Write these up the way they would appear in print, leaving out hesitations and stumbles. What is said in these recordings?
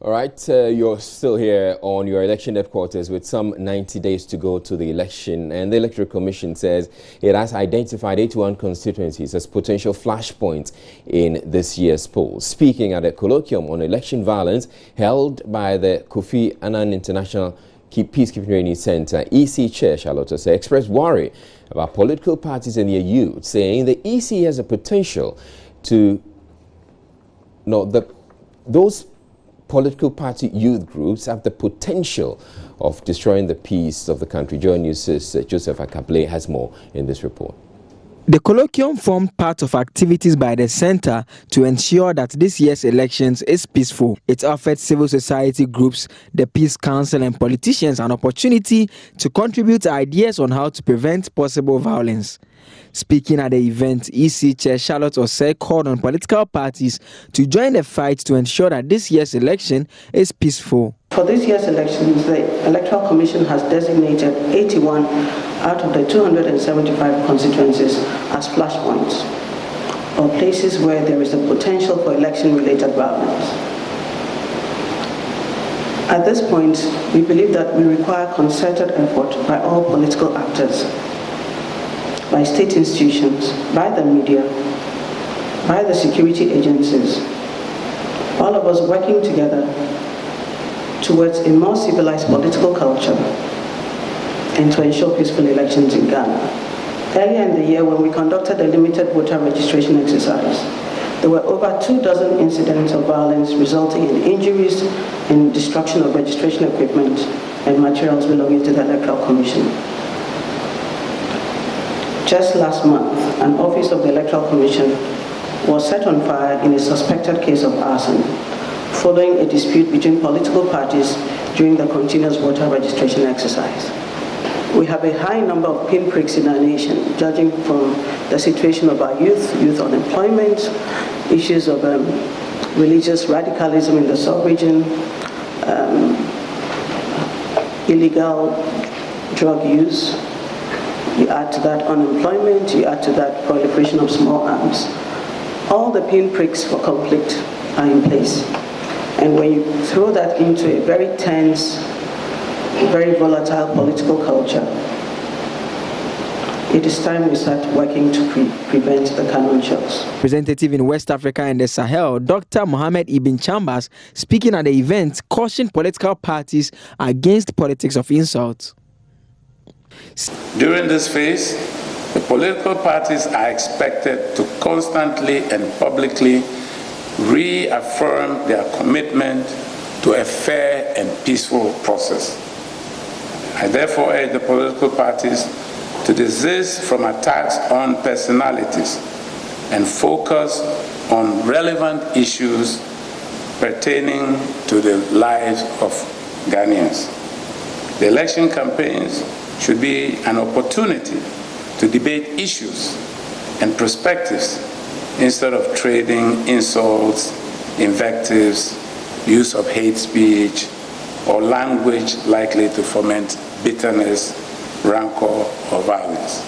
All right, you're still here on your election headquarters with some 90 days to go to the election, and the Electoral Commission says it has identified 81 constituencies as potential flashpoints in this year's polls. Speaking at a colloquium on election violence held by the Kofi Annan International Peacekeeping Training Center, EC Chair Charlotte Osei expressed worry about political parties and their youth, saying the EC has a potential to those political party youth groups have the potential of destroying the peace of the country. Joy News' Joseph Akable has more in this report. The colloquium formed part of activities by the center to ensure that this year's elections is peaceful. It offered civil society groups, the Peace Council and politicians an opportunity to contribute ideas on how to prevent possible violence. Speaking at the event, EC Chair Charlotte Osei called on political parties to join the fight to ensure that this year's election is peaceful. For this year's elections, the Electoral Commission has designated 81 out of the 275 constituencies as flashpoints, or places where there is a potential for election-related violence. At this point, we believe that we require concerted effort by all political actors, by state institutions, by the media, by the security agencies, all of us working together towards a more civilized political culture and to ensure peaceful elections in Ghana. Earlier in the year, when we conducted a limited voter registration exercise, there were over 24 incidents of violence resulting in injuries and destruction of registration equipment and materials belonging to the Electoral Commission. Just last month, an office of the Electoral Commission was set on fire in a suspected case of arson, following a dispute between political parties during the continuous voter registration exercise. We have a high number of pinpricks in our nation, judging from the situation of our youth unemployment, issues of religious radicalism in the sub-region, illegal drug use. You add to that unemployment, you add to that proliferation of small arms. All the pinpricks for conflict are in place. And when you throw that into a very tense, very volatile political culture, it is time we start working to prevent the cannon shots. Representative in West Africa and the Sahel, Dr. Mohamed Ibn Chambers, speaking at the event, cautioned political parties against politics of insult. During this phase, the political parties are expected to constantly and publicly reaffirm their commitment to a fair and peaceful process. I therefore urge the political parties to desist from attacks on personalities and focus on relevant issues pertaining to the lives of Ghanaians. The election campaigns should be an opportunity to debate issues and perspectives instead of trading insults, invectives, use of hate speech, or language likely to foment bitterness, rancor, or violence.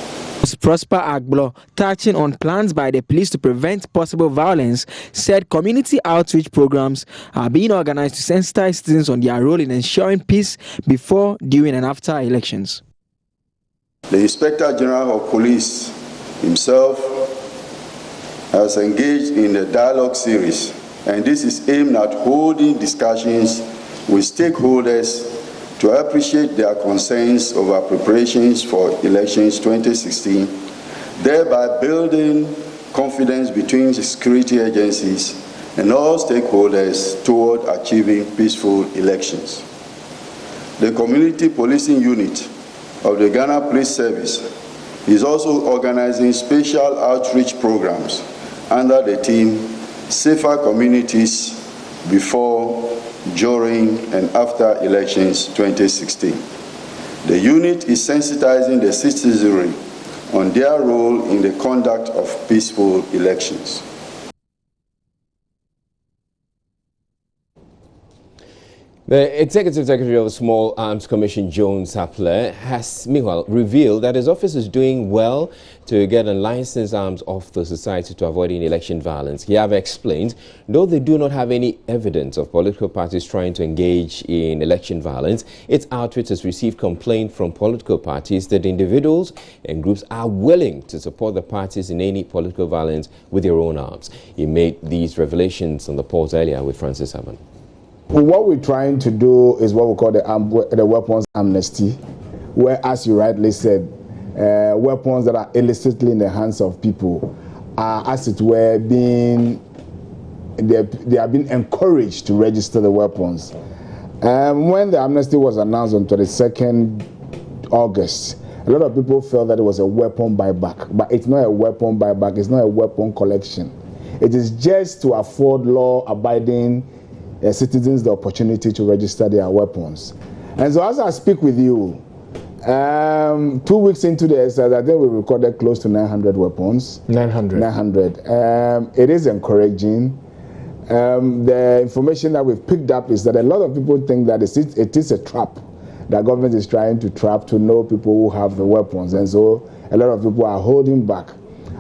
Prosper Agbo, touching on plans by the police to prevent possible violence, said community outreach programs are being organized to sensitize citizens on their role in ensuring peace before, during, and after elections. The Inspector General of Police himself has engaged in a dialogue series, and this is aimed at holding discussions with stakeholders to appreciate their concerns over preparations for elections 2016, thereby building confidence between the security agencies and all stakeholders toward achieving peaceful elections. The Community Policing Unit of the Ghana Police Service is also organizing special outreach programs under the theme Safer Communities Before, During, and After Elections 2016. The unit is sensitizing the citizenry on their role in the conduct of peaceful elections. The Executive Secretary of the Small Arms Commission, Jones Hapler, has meanwhile revealed that his office is doing well to get unlicensed arms off the society to avoid election violence. He have explained, though they do not have any evidence of political parties trying to engage in election violence, its outreach has received complaints from political parties that individuals and groups are willing to support the parties in any political violence with their own arms. He made these revelations on the port earlier with Francis Hammond. What we're trying to do is what we call the weapons amnesty, where, as you rightly said, weapons that are illicitly in the hands of people are, as it were, they are being encouraged to register the weapons. When the amnesty was announced on 22nd August, a lot of people felt that it was a weapon buyback, but it's not a weapon buyback, it's not a weapon collection. It is just to afford law-abiding citizens the opportunity to register their weapons. And so as I speak with you, 2 weeks into the exercise, I think we recorded close to 900 weapons. 900. It is encouraging. The information that we've picked up is that a lot of people think that it is a trap. The government is trying to trap to know people who have the weapons. And so a lot of people are holding back.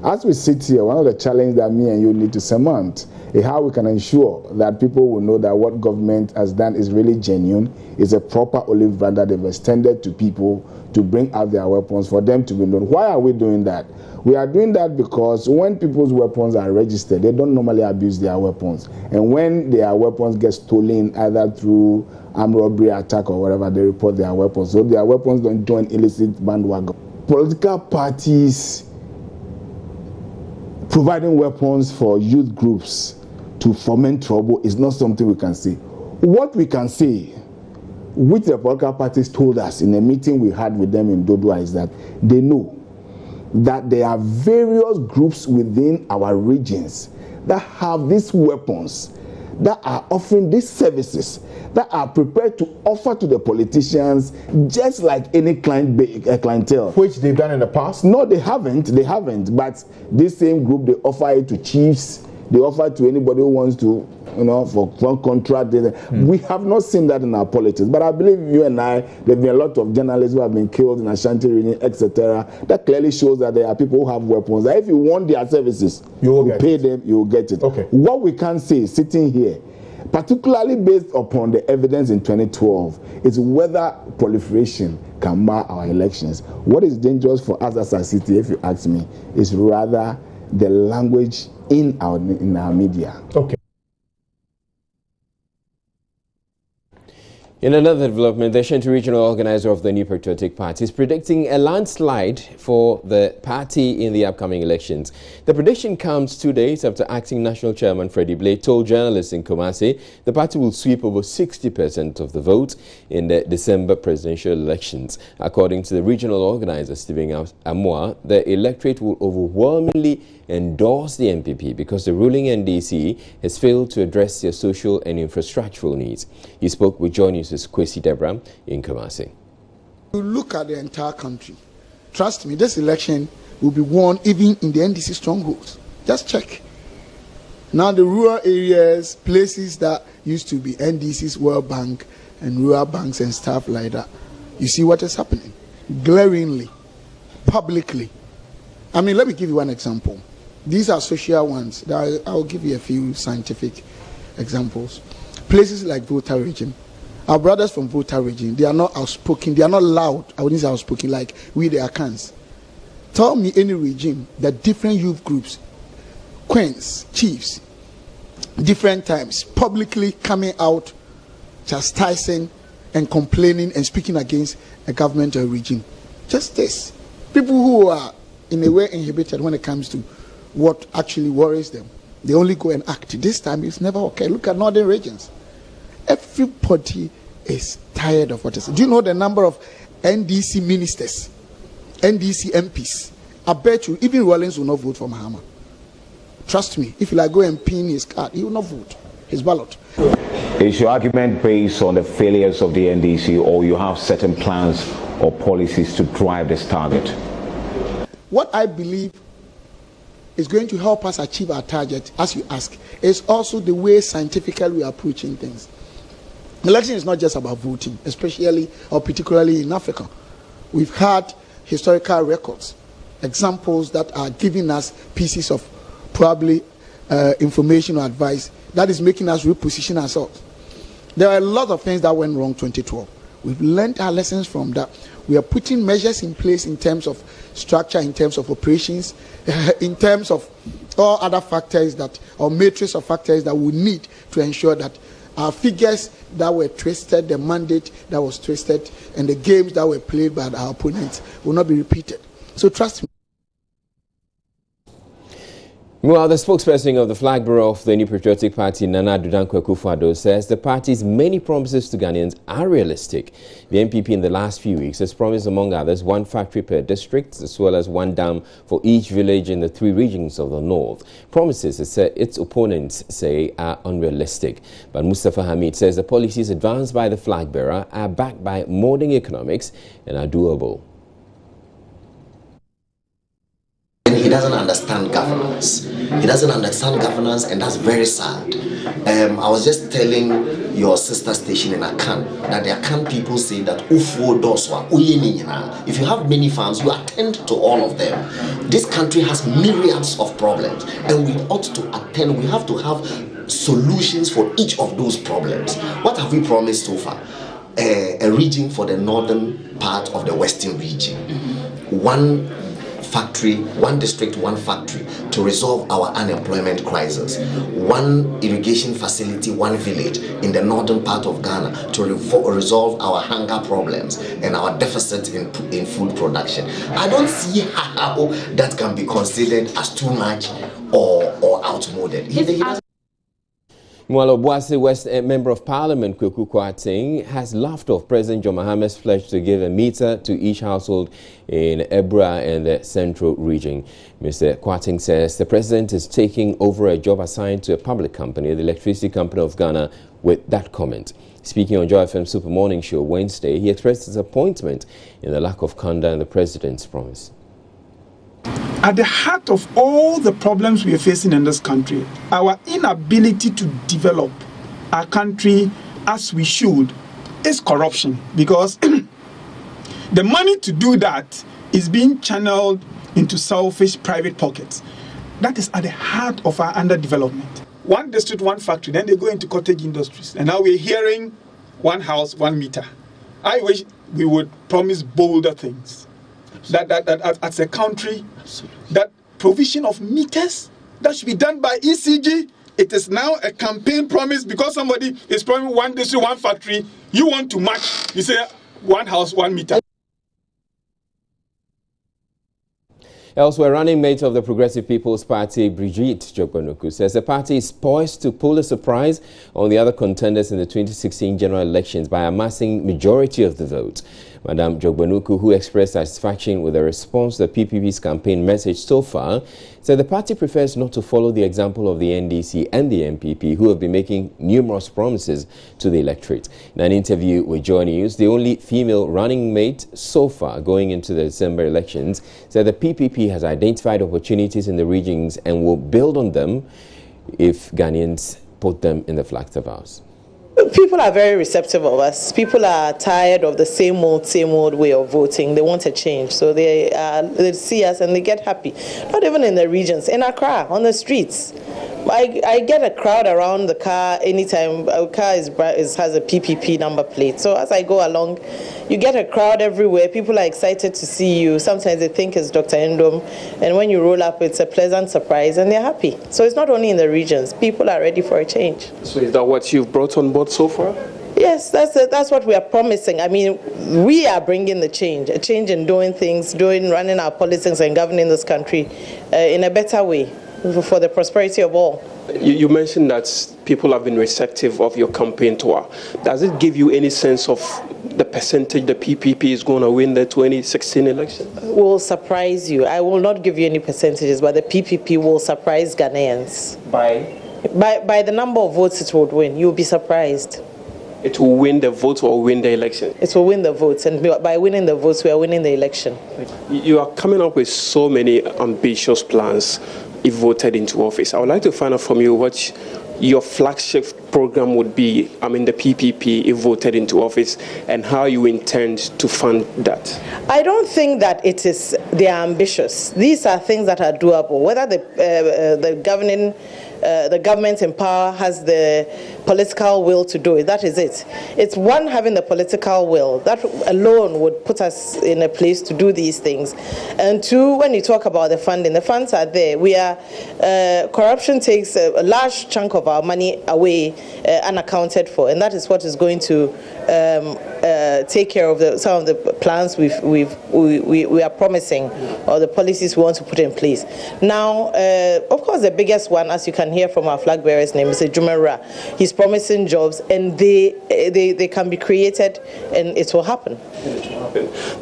As we sit here, one of the challenges that me and you need to cement is how we can ensure that people will know that what government has done is really genuine, is a proper olive branch that they've extended to people to bring out their weapons for them to be known. Why are we doing that? We are doing that because when people's weapons are registered, they don't normally abuse their weapons. And when their weapons get stolen, either through armed robbery, attack, or whatever, they report their weapons. So their weapons don't join illicit bandwagon. Political parties providing weapons for youth groups to foment trouble is not something we can say. What we can say, which the political parties told us in a meeting we had with them in Dodua, is that they know that there are various groups within our regions that have these weapons, that are offering these services, that are prepared to offer to the politicians just like any clientele. Which they've done in the past? No, they haven't. But this same group, they offer it to chiefs, they offer to anybody who wants to, for contract. We have not seen that in our politics. But I believe you and I, there have been a lot of journalists who have been killed in Ashanti region, etc. That clearly shows that there are people who have weapons. That if you want their services, you pay them, you will get it. Okay. What we can say, sitting here, particularly based upon the evidence in 2012, is whether proliferation can mar our elections. What is dangerous for us as a city, if you ask me, is rather the language in our media. Okay. In another development, the Ashanti regional organizer of the New Patriotic Party is predicting a landslide for the party in the upcoming elections. The prediction comes 2 days after acting national chairman Freddie Blake told journalists in Kumasi the party will sweep over 60% of the vote in the December presidential elections. According to the regional organizer Stephen Amoa, the electorate will overwhelmingly endorse the NPP because the ruling NDC has failed to address their social and infrastructural needs. He spoke with Joy News' Kwesi Debra in Kumasi. You look at the entire country. Trust me, this election will be won even in the NDC strongholds. Just check. Now the rural areas, places that used to be NDC's World Bank and rural banks and stuff like that, you see what is happening glaringly, publicly. I mean, let me give you one example. These are social ones. I'll give you a few scientific examples. Places like Volta region. Our brothers from Volta region, they are not outspoken, they are not loud. I wouldn't say outspoken like we, the Akans. Tell me any regime that different youth groups, queens, chiefs, different times, publicly coming out, chastising and complaining and speaking against a government or a regime. Just this. People who are in a way inhibited when it comes to what actually worries them. They only go and act. This time it's never okay. Look at northern regions. Everybody is tired of what is. Do you know the number of NDC ministers, NDC MPs? I bet you even Rollins will not vote for Mahama. Trust me, if you go and pin his card, he will not vote his ballot. Is your argument based on the failures of the NDC, or you have certain plans or policies to drive this target? What I believe is going to help us achieve our target, as you ask, is also the way scientifically we are approaching things. Election is not just about voting, especially or particularly in Africa. We've had historical records, examples that are giving us pieces of probably information or advice that is making us reposition ourselves. There are a lot of things that went wrong 2012. We've learned our lessons from that. We are putting measures in place in terms of structure, in terms of operations, in terms of all other factors that, or matrix of factors that we need to ensure that our figures that were twisted, the mandate that was twisted, and the games that were played by our opponents will not be repeated. So trust me. Meanwhile, the spokesperson of the flag bearer of the New Patriotic Party, Nana Addo Dankwa Akufo-Addo, says the party's many promises to Ghanaians are realistic. The NPP in the last few weeks has promised, among others, 1 factory per district, as well as 1 dam for each village in the 3 regions of the north. Promises its opponents say are unrealistic. But Mustafa Hamid says the policies advanced by the flag bearer are backed by modern economics and are doable. He doesn't understand governance. He doesn't understand governance, and that's very sad. I was just telling your sister station in Akan that the Akan people say that Ufo Doswa, if you have many farms, you attend to all of them. This country has myriads of problems, and we ought to attend. We have to have solutions for each of those problems. What have we promised so far? A region for the northern part of the western region. 1 factory, 1 district, 1 factory to resolve our unemployment crisis. 1 irrigation facility, 1 village in the northern part of Ghana to resolve our hunger problems and our deficit in food production. I don't see how that can be considered as too much or outmoded. Meanwhile, Obuasi West Member of Parliament Kweku Kwarteng has laughed off President John Mahama's pledge to give a meter to each household in Ebra and the central region. Mr. Kwarteng says the president is taking over a job assigned to a public company, the Electricity Company of Ghana, with that comment. Speaking on Joy FM Super Morning Show Wednesday, he expressed disappointment in the lack of conduct in the president's promise. At the heart of all the problems we are facing in this country, our inability to develop our country as we should is corruption, because the money to do that is being channeled into selfish private pockets. That is at the heart of our underdevelopment. 1 district, 1 factory, then they go into cottage industries. And now we're hearing 1 house, 1 meter. I wish we would promise bolder things. That as a country, that provision of meters, that should be done by ECG. It is now a campaign promise because somebody is promising 1 district, 1 factory. You want to match, you say 1 house, 1 meter. Elsewhere, running mate of the Progressive People's Party, Brigitte Jogbonuku, says the party is poised to pull a surprise on the other contenders in the 2016 general elections by amassing majority of the vote. Madam Jogbonuku, who expressed satisfaction with the response to the PPP's campaign message so far, said the party prefers not to follow the example of the NDC and the MPP, who have been making numerous promises to the electorate. In an interview with Joy News, the only female running mate so far going into the December elections said the PPP has identified opportunities in the regions and will build on them if Ghanaians put them in the flag of ours. People are very receptive of us. People are tired of the same old way of voting. They want a change. So they see us and they get happy. Not even in the regions, in Accra, on the streets. I get a crowd around the car anytime. Our car has a PPP number plate. So as I go along, you get a crowd everywhere. People are excited to see you. Sometimes they think it's Dr. Ndom. And when you roll up, it's a pleasant surprise and they're happy. So it's not only in the regions. People are ready for a change. So is that what you've brought on board so far? Yes, that's what we are promising. I mean, we are bringing the change, a change in doing things, running our politics and governing this country in a better way for the prosperity of all. You mentioned that people have been receptive of your campaign tour. Does it give you any sense of the percentage the PPP is going to win the 2016 election? Will surprise you. I will not give you any percentages, but the PPP will surprise Ghanaians. By the number of votes it would win. You'll be surprised. It will win the votes or win the election? It will win the votes, and by winning the votes, we are winning the election. You are coming up with so many ambitious plans if voted into office. I would like to find out from you what your flagship program would be, the PPP, if voted into office, and how you intend to fund that? I don't think that they are ambitious. These are things that are doable. Whether the government in power has the political will to do it, that is it. It's one, having the political will. That alone would put us in a place to do these things. And two, when you talk about the funding, the funds are there. Corruption takes a large chunk of our money away, unaccounted for, and that is what is going to take care of some of the plans we are promising, or the policies we want to put in place. Now, of course, the biggest one, as you can hear from our flag bearer's name, is Jumera. He's promising jobs, and they can be created, and it will happen.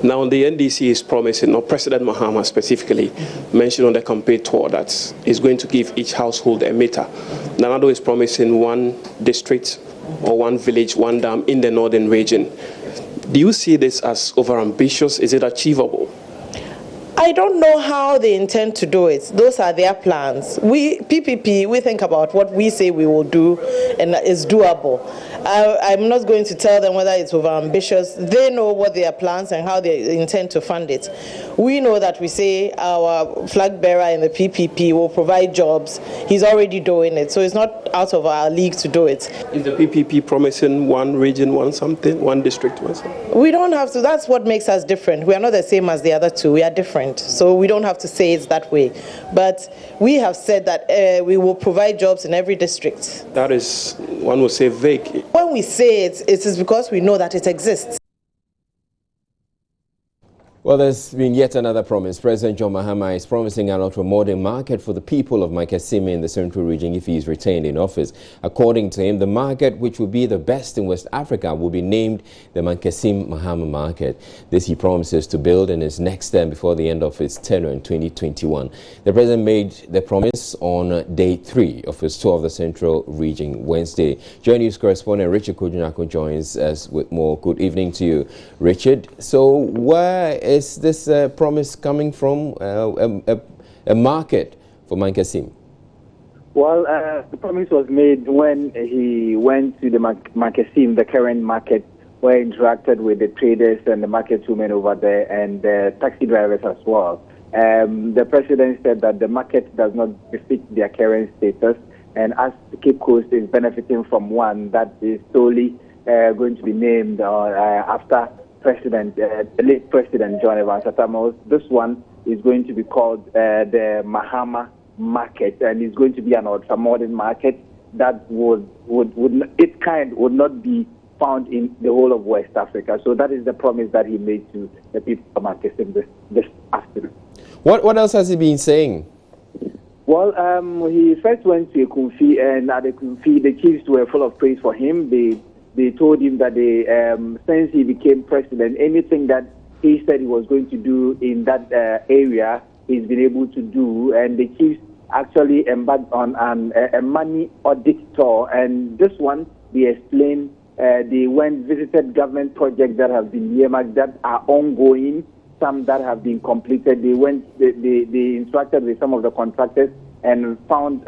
Now, the NDC is promising, or President Mahama specifically mentioned on the campaign tour, that he's going to give each household a meter. Nanado is promising one district or one village, one dam in the northern region. Do you see this as overambitious? Is it achievable? I don't know how they intend to do it. Those are their plans. PPP, we think about what we say we will do, and it's doable. I'm not going to tell them whether it's overambitious. They know what their plans and how they intend to fund it. We know that we say our flag bearer in the PPP will provide jobs. He's already doing it, so it's not out of our league to do it. Is the PPP promising one region, one something, one district, one something? We don't have to. That's what makes us different. We are not the same as the other two. We are different. So we don't have to say it's that way. But we have said that we will provide jobs in every district. That is, one would say, vague. When we say it, it is because we know that it exists. Well, there's been yet another promise. President John Mahama is promising an ultra-modern market for the people of Mankessim in the Central Region if he is retained in office. According to him, the market, which will be the best in West Africa, will be named the Mankessim Mahama Market. This he promises to build in his next term before the end of his tenure in 2021. The president made the promise on day 3 of his tour of the Central Region Wednesday. Joy News correspondent Richard Kojunako joins us with more. Good evening to you, Richard. So where is this promise coming from, a market for Mankessim? Well, the promise was made when he went to the Mankessim, the current market, where he interacted with the traders and the market women over there and the taxi drivers as well. The president said that the market does not befit their current status, and as the Cape Coast is benefiting from one that is solely going to be named after the late President John Evans Atamos. This one is going to be called the Mahama Market, and it's going to be an ultra-modern market that would not be found in the whole of West Africa. So that is the promise that he made to the people of Mankessim this afternoon. What else has he been saying? Well, he first went to Ekumfi, and at Ekumfi, the chiefs were full of praise for him. They told him that since he became president, anything that he said he was going to do in that area, he's been able to do. And the chiefs actually embarked on a money audit tour. And this one, they explained, they visited government projects that have been earmarked that are ongoing, some that have been completed. They interacted with some of the contractors and found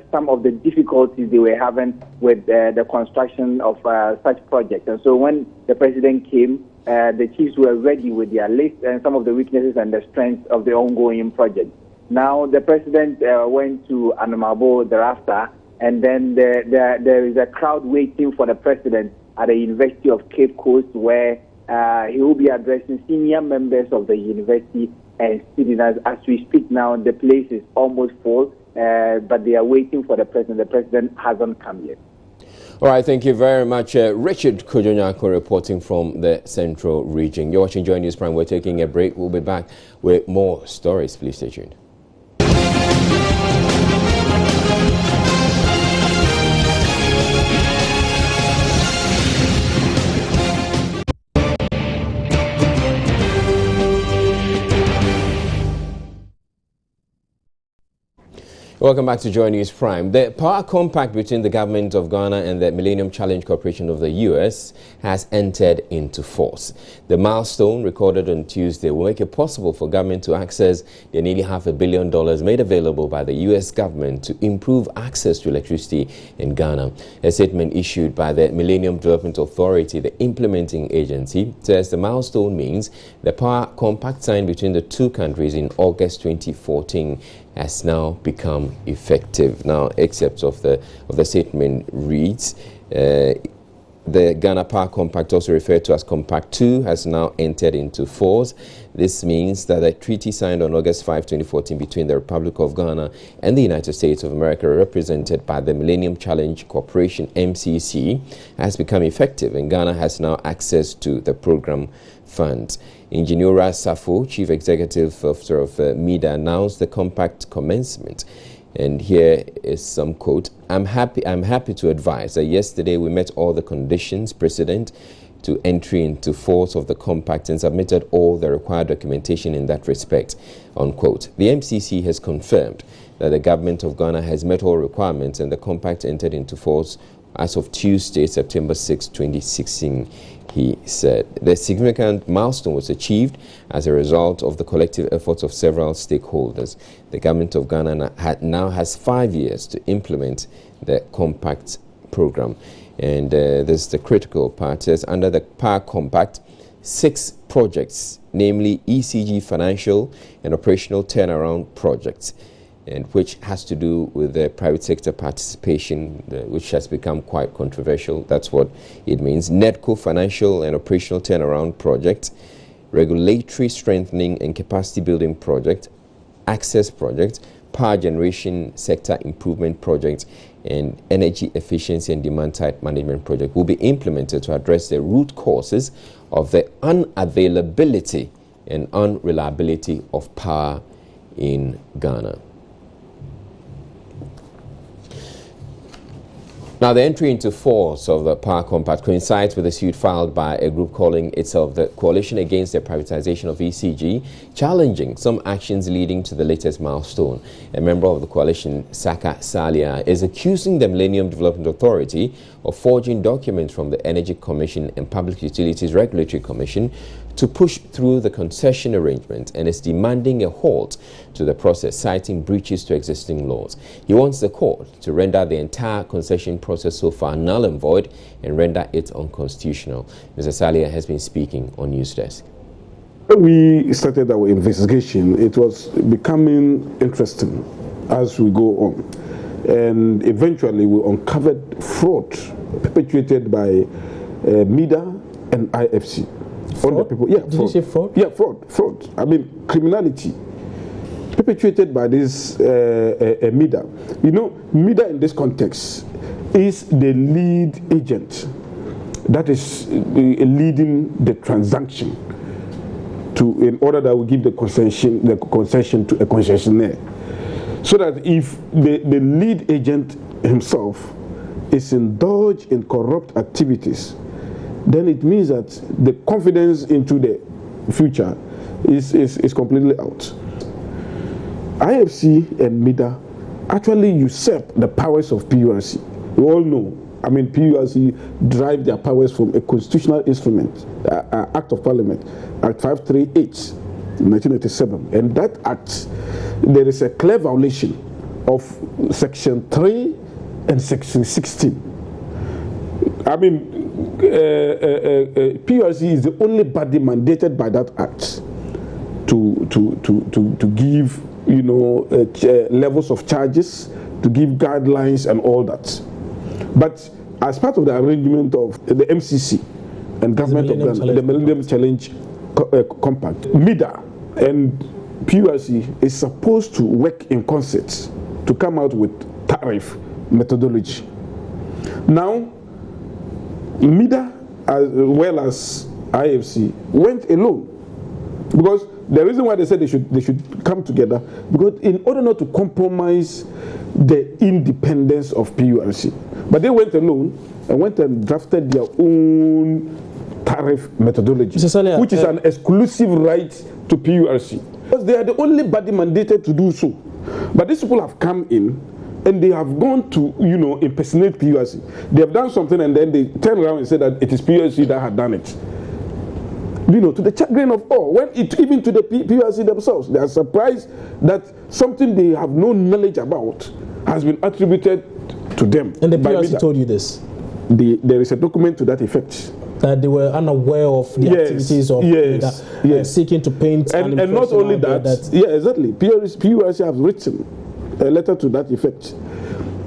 some of the difficulties they were having with the construction of such projects. And so when the president came, the chiefs were ready with their list and some of the weaknesses and the strengths of the ongoing project. Now the president went to Anamabo thereafter, and then there is a crowd waiting for the president at the University of Cape Coast, where he will be addressing senior members of the university and students. As we speak now, the place is almost full, but they are waiting for the president. The president hasn't come yet. All right, thank you very much. Richard Kojonyako reporting from the Central Region. You're watching Joy News Prime. We're taking a break. We'll be back with more stories. Please stay tuned. Welcome back to Joy News Prime. The power compact between the government of Ghana and the Millennium Challenge Corporation of the U.S. has entered into force. The milestone, recorded on Tuesday, will make it possible for government to access the nearly $500 million made available by the U.S. government to improve access to electricity in Ghana. A statement issued by the Millennium Development Authority, the implementing agency, says the milestone means the power compact signed between the two countries in August 2014 has now become effective. Now, excerpts of the statement reads, the Ghana Power Compact, also referred to as Compact 2, has now entered into force. This means that the treaty signed on August 5, 2014 between the Republic of Ghana and the United States of America, represented by the Millennium Challenge Corporation, MCC, has become effective, and Ghana has now access to the program funds. Engineer Safo, Chief Executive Officer of MIDA, announced the compact commencement. And here is some quote: I'm happy to advise that yesterday we met all the conditions precedent to entry into force of the compact and submitted all the required documentation in that respect, unquote. The MCC has confirmed that the government of Ghana has met all requirements and the compact entered into force as of Tuesday, September 6, 2016. He said the significant milestone was achieved as a result of the collective efforts of several stakeholders. The government of Ghana now has 5 years to implement the compact program. And this is the critical part. Says under the Power Compact, 6 projects, namely ECG financial and operational turnaround projects, and which has to do with the private sector participation, which has become quite controversial. That's what it means. NEDCO financial and operational turnaround project, regulatory strengthening and capacity building project, access project, power generation sector improvement project, and energy efficiency and demand side management project will be implemented to address the root causes of the unavailability and unreliability of power in Ghana. Now, the entry into force of the Power Compact coincides with a suit filed by a group calling itself the Coalition Against the Privatization of ECG, challenging some actions leading to the latest milestone. A member of the coalition, Saka Salia, is accusing the Millennium Development Authority of forging documents from the Energy Commission and Public Utilities Regulatory Commission to push through the concession arrangement, and is demanding a halt to the process, citing breaches to existing laws. He wants the court to render the entire concession process so far null and void and render it unconstitutional. Mr. Salia has been speaking on News Desk. When we started our investigation, it was becoming interesting as we go on. And eventually we uncovered fraud perpetuated by MIDA and IFC. On the people. Yeah, Did you say fraud? Yeah, fraud. I mean, criminality perpetuated by this MIDA. You know, MIDA in this context is the lead agent that is leading the transaction in order that we give the concession to a concessionaire. So that if the lead agent himself is indulged in corrupt activities, then it means that the confidence into the future is completely out. IFC and MIDA actually usurp the powers of PURC. We all know. I mean, PURC drive their powers from a constitutional instrument, Act of Parliament, Act 538, 1987. And that act, there is a clear violation of Section 3 and Section 16. I mean, PURC is the only body mandated by that act to give, you know, levels of charges, to give guidelines and all that. But as part of the arrangement of the MCC and government of Ghana, the Millennium Challenge Compact, MIDA and PURC is supposed to work in concert to come out with tariff methodology. Now, MIDA as well as IFC went alone, because the reason why they said they should come together, because in order not to compromise the independence of PURC. But they went alone and went and drafted their own tariff methodology, Salia, which is an exclusive right to PURC, because they are the only body mandated to do so. But these people have come in and they have gone to, impersonate PURC. They have done something and then they turn around and say that it is PURC that had done it. To the chagrin of all, even to the PURC themselves, they are surprised that something they have no knowledge about has been attributed to them. And the PURC told you this? There is a document to that effect. That they were unaware of the activities of seeking to paint and not only that, exactly. PURC have written a letter to that effect.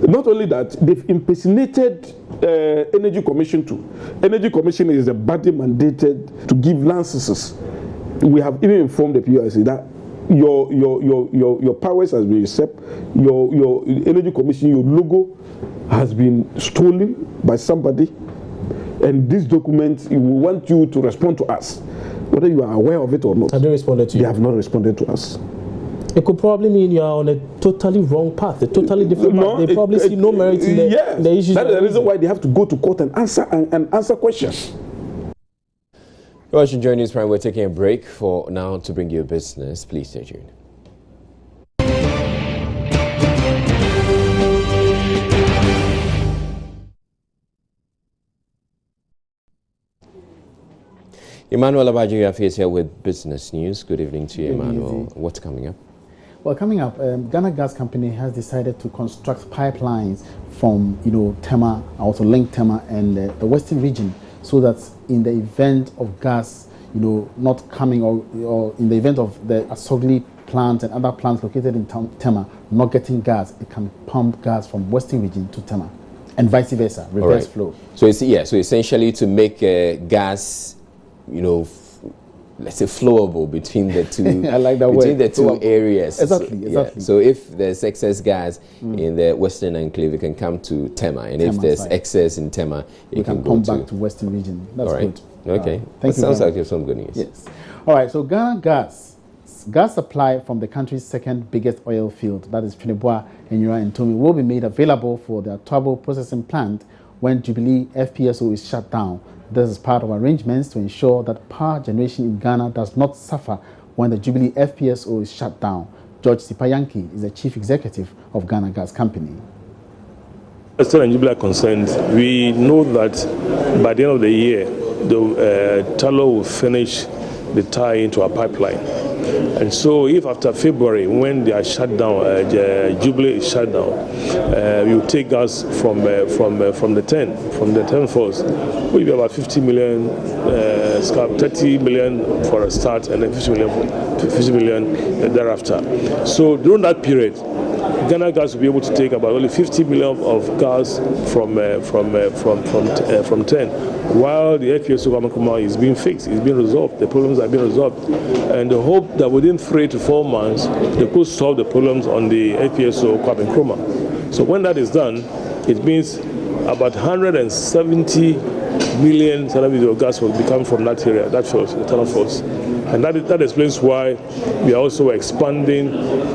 Not only that, they've impersonated Energy Commission too. Energy Commission is a body mandated to give licenses. We have even informed the PURC that your powers has been usurped. Your Energy Commission, your logo has been stolen by somebody. And this document, we want you to respond to us, whether you are aware of it or not. Have they responded to you? They have not responded to us. It could probably mean you are on a totally wrong path, a totally different path. They probably see no merit in the issues. That is the reason why they have to go to court and answer questions. You're watching Joy News Prime. We're taking a break for now to bring you business. Please stay tuned. Emmanuel Abajigafi is here with business news. Good evening to you, Emmanuel. What's coming up? Well, coming up, Ghana Gas Company has decided to construct pipelines from, Tema, also link Tema and the Western region, so that in the event of gas, not coming, or in the event of the Asogli plant and other plants located in Tema not getting gas, it can pump gas from Western region to Tema, and vice versa, reverse flow. So so essentially to make gas, let's say flowable between the two. I like that between word. The two areas. Exactly. Yeah. So if there's excess gas in the Western Enclave, it can come to Tema, and if there's excess in Tema, it can go pump back to Western region. That's good. Okay. Thank you. Sounds like you have some good news. Yes. All right. So Ghana Gas supply from the country's second biggest oil field, that is Trinidad and Tomi, will be made available for the Turbo processing plant when Jubilee FPSO is shut down. This is part of arrangements to ensure that power generation in Ghana does not suffer when the Jubilee FPSO is shut down. George Sipayanki is the chief executive of Ghana Gas Company. As far as Jubilee are concerned, we know that by the end of the year, the Tullow will finish the tie into our pipeline. And so if after February, when they are shut down, Jubilee is shut down, we will take gas from the 10 force, which will be about 50 million, 30 million for a start, and then 50 million thereafter. So during that period, Ghana Gas will be able to take about only 50 million of gas from 10, while the FPSO Kwame is being fixed, it's being resolved, the problems are being resolved, and the hope that within 3 to 4 months they could solve the problems on the FPSO Kwame Nkrumah. So when that is done, it means about 170 million centimeters of gas will be coming from that area, that field, the tunnel fields. And that explains why we are also expanding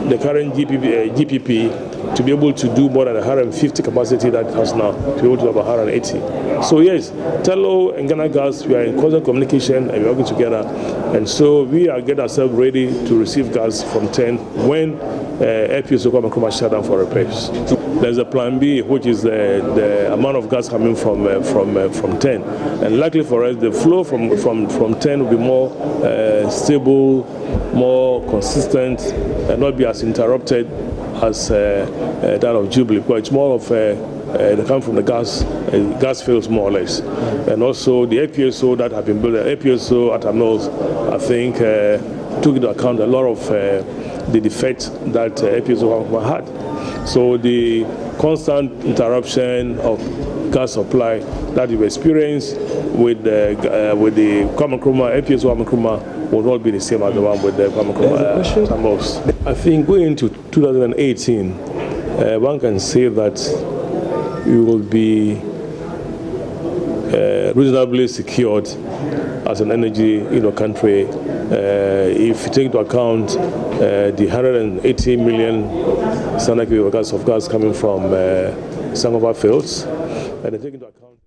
the current GPP to be able to do more than 150 capacity that it has now, to be able to have 180. So yes, Tello and Ghana Gas, we are in constant communication and we are working together. And so we are getting ourselves ready to receive gas from 10 when FPSO Kwame Nkrumah shut down for repairs. There's a plan B, which is the amount of gas coming from 10. And luckily for us, the flow from 10 will be more stable, more consistent, and not be as interrupted as that of Jubilee, because it's more of they come from the gas fields more or less. And also the FPSO that have been built, the FPSO at North, I think took into account a lot of the defects that FPSO had. So the constant interruption of gas supply that you've experienced with the Kwame Nkrumah, FPSO Kwame Nkrumah, will not be the same as the one with the Kwame Nkrumah. I think going into 2018, one can say that we will be reasonably secured as an energy country if you take into account the 180 million standard cubic meters of gas coming from some of our fields. And take into account.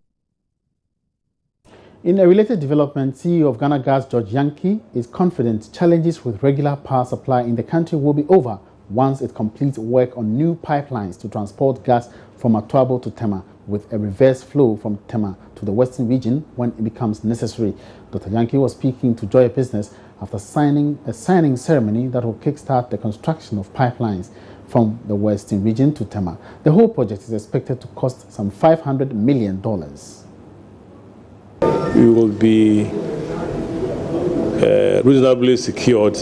In a related development, CEO of Ghana Gas, George Yankee, is confident challenges with regular power supply in the country will be over once it completes work on new pipelines to transport gas from Atuabo to Tema, with a reverse flow from Tema to the western region when it becomes necessary. Dr. Yankee was speaking to Joy Business after signing a signing ceremony that will kickstart the construction of pipelines from the western region to Tema. The whole project is expected to cost some $500 million. We will be reasonably secured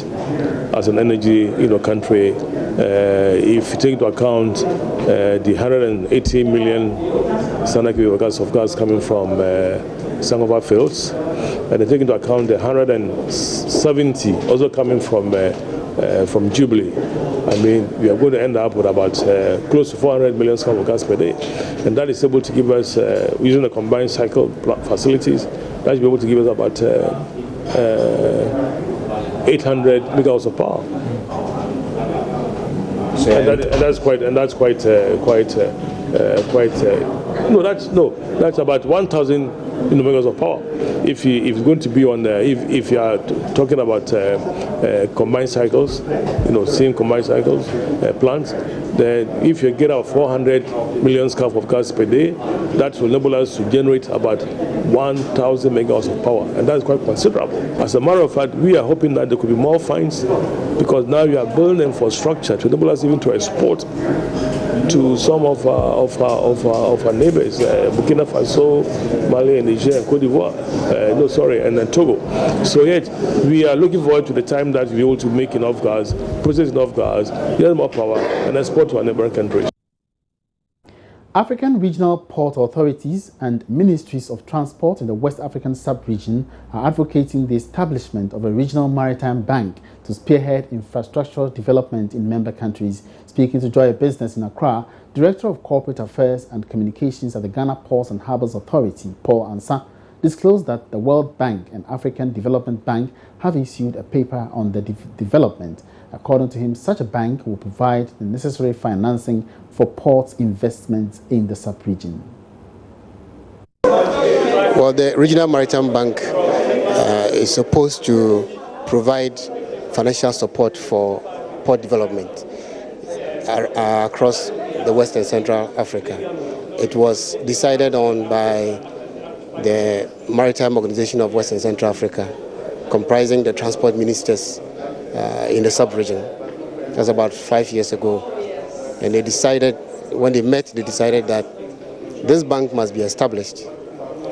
as an energy country if you take into account the 180 million standard cubic meters of gas coming from Sangoba fields, and they take into account the 170 also coming from Jubilee. I mean, we are going to end up with about close to 400 million scf of gas per day, and that is able to give us, using the combined cycle facilities, that should be able to give us about 800 megawatts of power. That's about 1,000 megawatts of power. If it's going to be on, if you are talking about combined cycles, same combined cycles plants, then if you get out 400 million scf of gas per day, that will enable us to generate about 1,000 megawatts of power, and that's quite considerable. As a matter of fact, we are hoping that there could be more fines, because now we are building infrastructure to enable us even to export to some of our neighbors, Burkina Faso, Mali, and Niger, and Cote d'Ivoire, and then Togo. So yet, we are looking forward to the time that we'll be able to make enough gas, process enough gas, get more power, and export to our neighboring countries. African regional port authorities and ministries of transport in the West African sub-region are advocating the establishment of a regional maritime bank to spearhead infrastructural development in member countries. Speaking to Joy Business in Accra, Director of Corporate Affairs and Communications at the Ghana Ports and Harbours Authority, Paul Ansah, disclosed that the World Bank and African Development Bank have issued a paper on the development. According to him, such a bank will provide the necessary financing for ports investments in the sub-region. Well, the Regional Maritime Bank is supposed to provide financial support for port development across the West and Central Africa. It was decided on by the Maritime Organization of West and Central Africa, comprising the transport ministers in the sub-region. That was about 5 years ago. And they decided, when they met, they decided that this bank must be established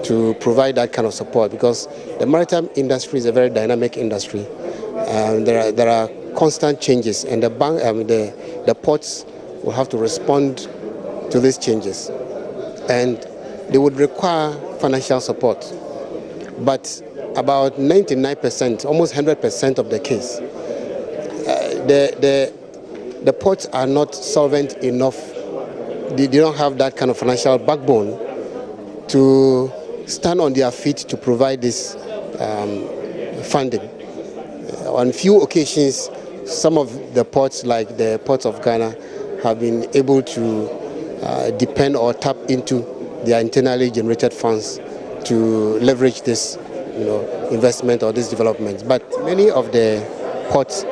to provide that kind of support, because the maritime industry is a very dynamic industry. There are constant changes, and the ports will have to respond to these changes. And they would require financial support. But about 99%, almost 100% of the case, the ports are not solvent enough. They don't have that kind of financial backbone to stand on their feet to provide this funding. On few occasions, some of the ports, like the ports of Ghana, have been able to depend or tap into their internally generated funds to leverage this investment or this development. But many of the ports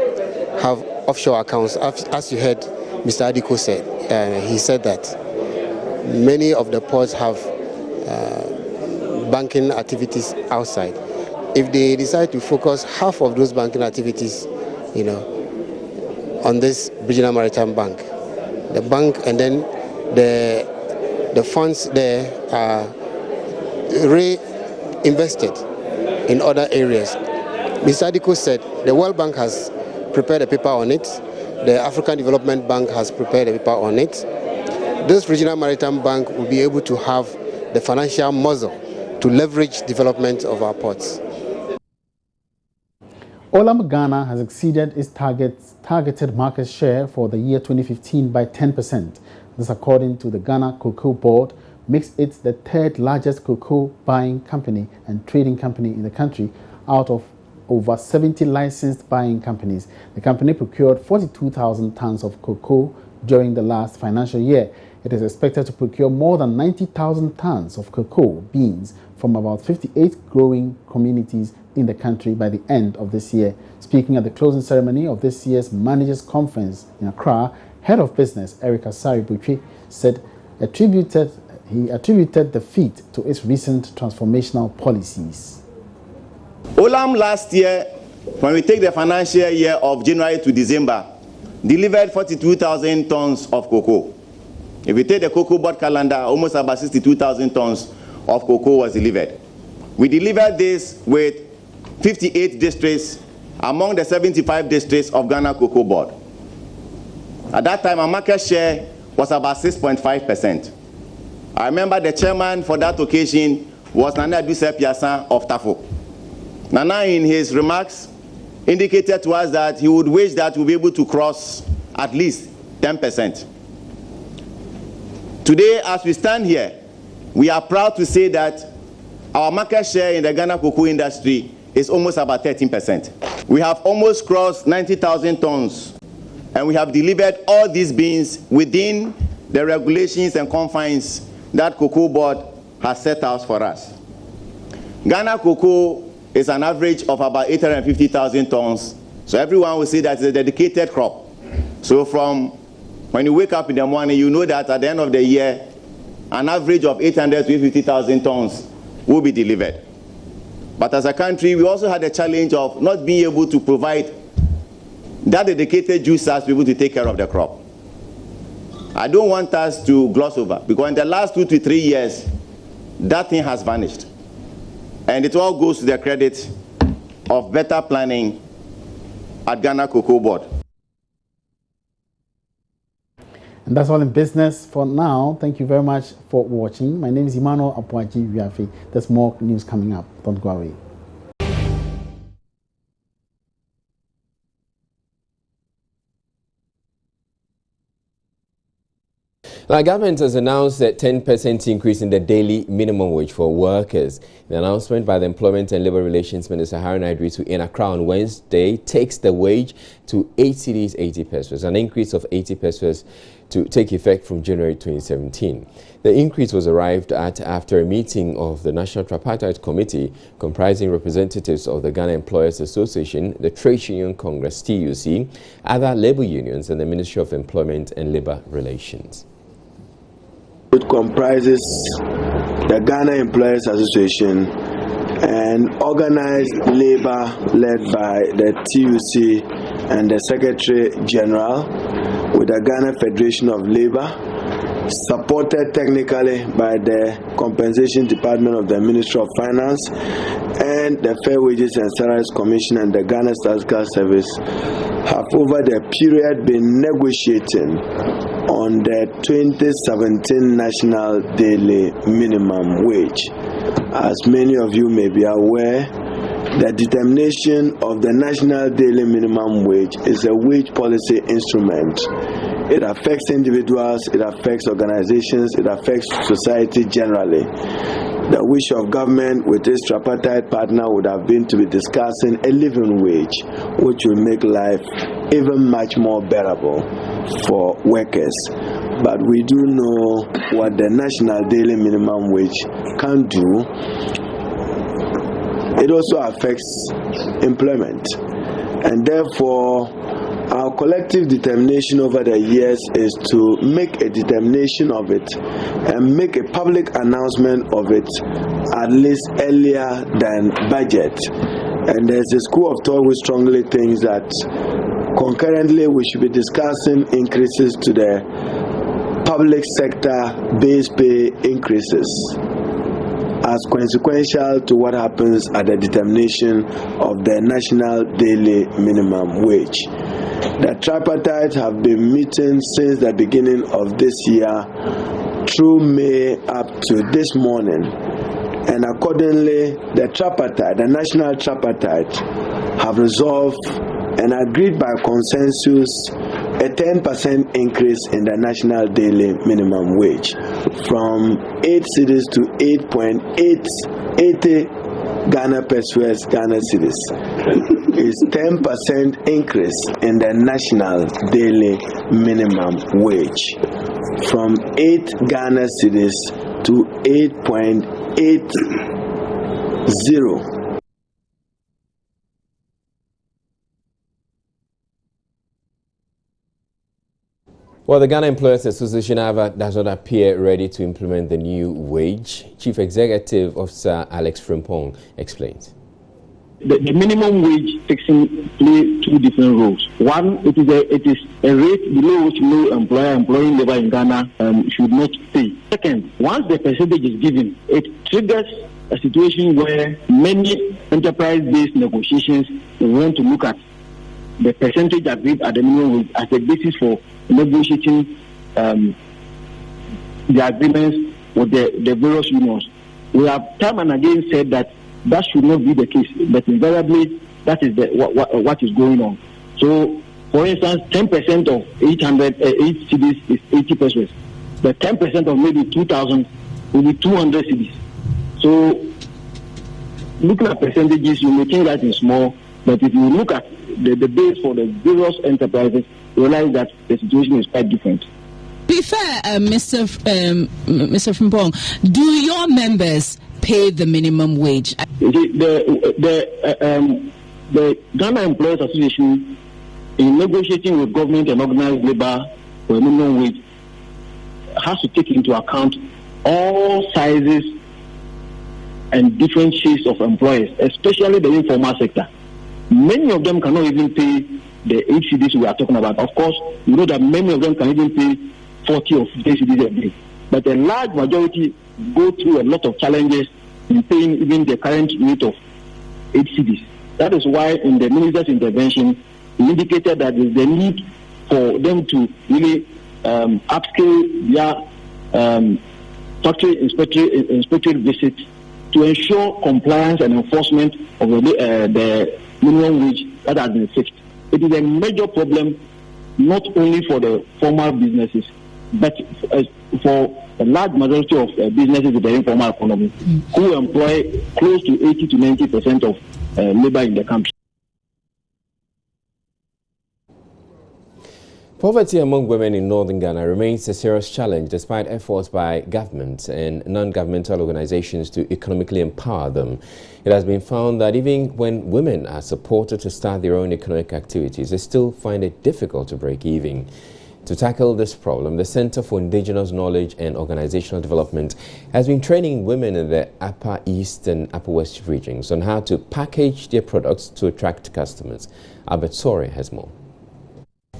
have offshore accounts. As you heard Mr. Adiko said, he said that many of the ports have banking activities outside. If they decide to focus half of those banking activities, on this Regional Maritime Bank, the bank, and then the funds there are reinvested in other areas. Mr. Adiko said the World Bank has prepared a paper on it. The African Development Bank has prepared a paper on it. This Regional Maritime Bank will be able to have the financial muscle to leverage development of our ports. Olam Ghana has exceeded its targeted market share for the year 2015 by 10%. This, according to the Ghana Cocoa Board, makes it the third largest cocoa buying company and trading company in the country out of over 70 licensed buying companies. The company procured 42,000 tons of cocoa during the last financial year. It is expected to procure more than 90,000 tons of cocoa beans from about 58 growing communities in the country by the end of this year. Speaking at the closing ceremony of this year's Managers Conference in Accra, Head of Business Eric Asari Butwi said he attributed the feat to its recent transformational policies. Olam last year, when we take the financial year of January to December, delivered 42,000 tons of cocoa. If we take the cocoa board calendar, almost about 62,000 tons of cocoa was delivered. We delivered this with 58 districts among the 75 districts of Ghana Cocoa Board. At that time, our market share was about 6.5%. I remember the chairman for that occasion was Nana Aduse Piasan of Tafo. Nana, in his remarks, indicated to us that he would wish that we'll be able to cross at least 10%. Today, as we stand here, we are proud to say that our market share in the Ghana cocoa industry is almost about 13%. We have almost crossed 90,000 tons, and we have delivered all these beans within the regulations and confines that Cocoa Board has set out for us. Ghana cocoa is an average of about 850,000 tons, so everyone will say that it's a dedicated crop. So from when you wake up in the morning, you know that at the end of the year, an average of 800 to 850,000 tons will be delivered. But as a country, we also had the challenge of not being able to provide that dedicated juicers to be able to take care of the crop. I don't want us to gloss over, because in the last 2 to 3 years, that thing has vanished. And it all goes to the credit of better planning at Ghana Cocoa Board. And that's all in business for now. Thank you very much for watching. My name is Emmanuel Apuaji Wiafe. There's more news coming up. Don't go away. The government has announced a 10% increase in the daily minimum wage for workers. The announcement by the Employment and Labour Relations Minister Haruna Idrisu in Accra on Wednesday takes the wage to 8 cedis 80 pesos, an increase of 80 pesos to take effect from January 2017. The increase was arrived at after a meeting of the National Tripartite Committee comprising representatives of the Ghana Employers Association, the Trade Union Congress TUC, other labour unions and the Ministry of Employment and Labour Relations. It comprises the Ghana Employers Association and organized labor led by the TUC and the Secretary General, with the Ghana Federation of Labor, supported technically by the Compensation Department of the Ministry of Finance and the Fair Wages and Salaries Commission and the Ghana Statistical Service, have over the period been negotiating on the 2017 National Daily Minimum Wage. As many of you may be aware, the determination of the National Daily Minimum Wage is a wage policy instrument. It affects individuals, it affects organizations, it affects society generally. The wish of government with its tripartite partner would have been to be discussing a living wage, which will make life even much more bearable for workers. But we do know what the National Daily Minimum Wage can do. It also affects employment, and therefore our collective determination over the years is to make a determination of it and make a public announcement of it at least earlier than budget. And there's a school of thought which strongly thinks that concurrently we should be discussing increases to the public sector base pay increases as consequential to what happens at the determination of the National Daily Minimum Wage. The tripartite have been meeting since the beginning of this year through May up to this morning, and accordingly the tripartite, the National Tripartite, have resolved and agreed by consensus a 10% increase in the National Daily Minimum Wage from 8 cedis to 8.80 Ghana pesos, Ghana cedis. Is 10% increase in the National Daily Minimum Wage from 8 Ghana cedis to 8.80. Well, the Ghana Employers Association does not appear ready to implement the new wage. Chief Executive Officer Alex Frimpong explains. The minimum wage fixing play two different roles. One, it is a rate below which no employer employing labor in Ghana should not pay. Second, once the percentage is given, it triggers a situation where many enterprise-based negotiations want to look at the percentage agreed at the minimum wage as a basis for negotiating the agreements with the various unions. We have time and again said that should not be the case, but invariably that is what is going on. So, for instance, 10% of 8 cedis is 80 pesos. The 10% of maybe 2,000 will be 200 cedis. So, looking at percentages, you may think that is small, but if you look at the base for the various enterprises, you realize that the situation is quite different. Be fair, Mr. Frimpong, do your members pay the minimum wage? The Ghana Employers Association, in negotiating with government and organized labor for a minimum wage, has to take into account all sizes and different shades of employers, especially the informal sector. Many of them cannot even pay the 8 cedis we are talking about. Of course, you know that many of them can even pay 40 or 50 cedis a day. But a large majority go through a lot of challenges in paying even the current rate of 8 cedis. That is why in the minister's intervention, he indicated that there is the need for them to really upscale their factory inspectorate visits to ensure compliance and enforcement of the minimum wage that has been fixed. It is a major problem not only for the formal businesses, but for a large majority of businesses in the informal economy who employ close to 80 to 90% of labor in the country. Poverty among women in northern Ghana remains a serious challenge despite efforts by government and non-governmental organizations to economically empower them. It has been found that even when women are supported to start their own economic activities, they still find it difficult to break even. To tackle this problem, the Center for Indigenous Knowledge and Organizational Development has been training women in the Upper East and Upper West regions on how to package their products to attract customers. Albert Sore has more.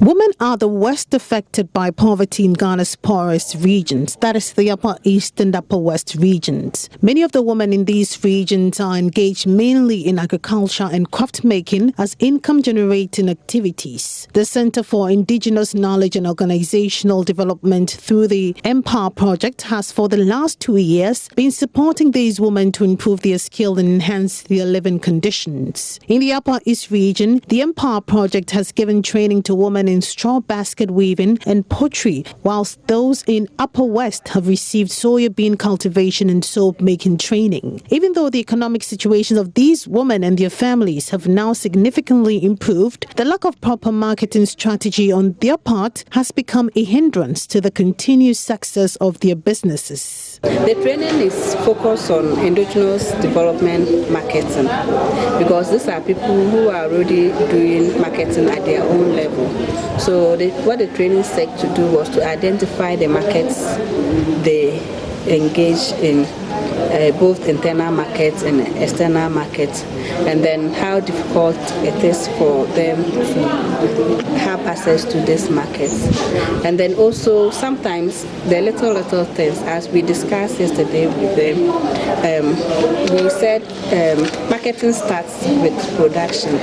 Women are the worst affected by poverty in Ghana's poorest regions, that is the Upper East and Upper West regions. Many of the women in these regions are engaged mainly in agriculture and craft making as income-generating activities. The Center for Indigenous Knowledge and Organizational Development through the Empower Project has for the last 2 years been supporting these women to improve their skill and enhance their living conditions. In the Upper East region, the Empower Project has given training to women in straw basket weaving and pottery, whilst those in Upper West have received soya bean cultivation and soap making training. Even though the economic situations of these women and their families have now significantly improved, the lack of proper marketing strategy on their part has become a hindrance to the continued success of their businesses. The training is focused on indigenous development marketing because these are people who are already doing marketing at their own level. So what the training set to do was to identify the markets they engage in, both internal markets and external markets, and then how difficult it is for them to have access to these markets. And then also sometimes the little things, as we discussed yesterday with them, we said marketing starts with production.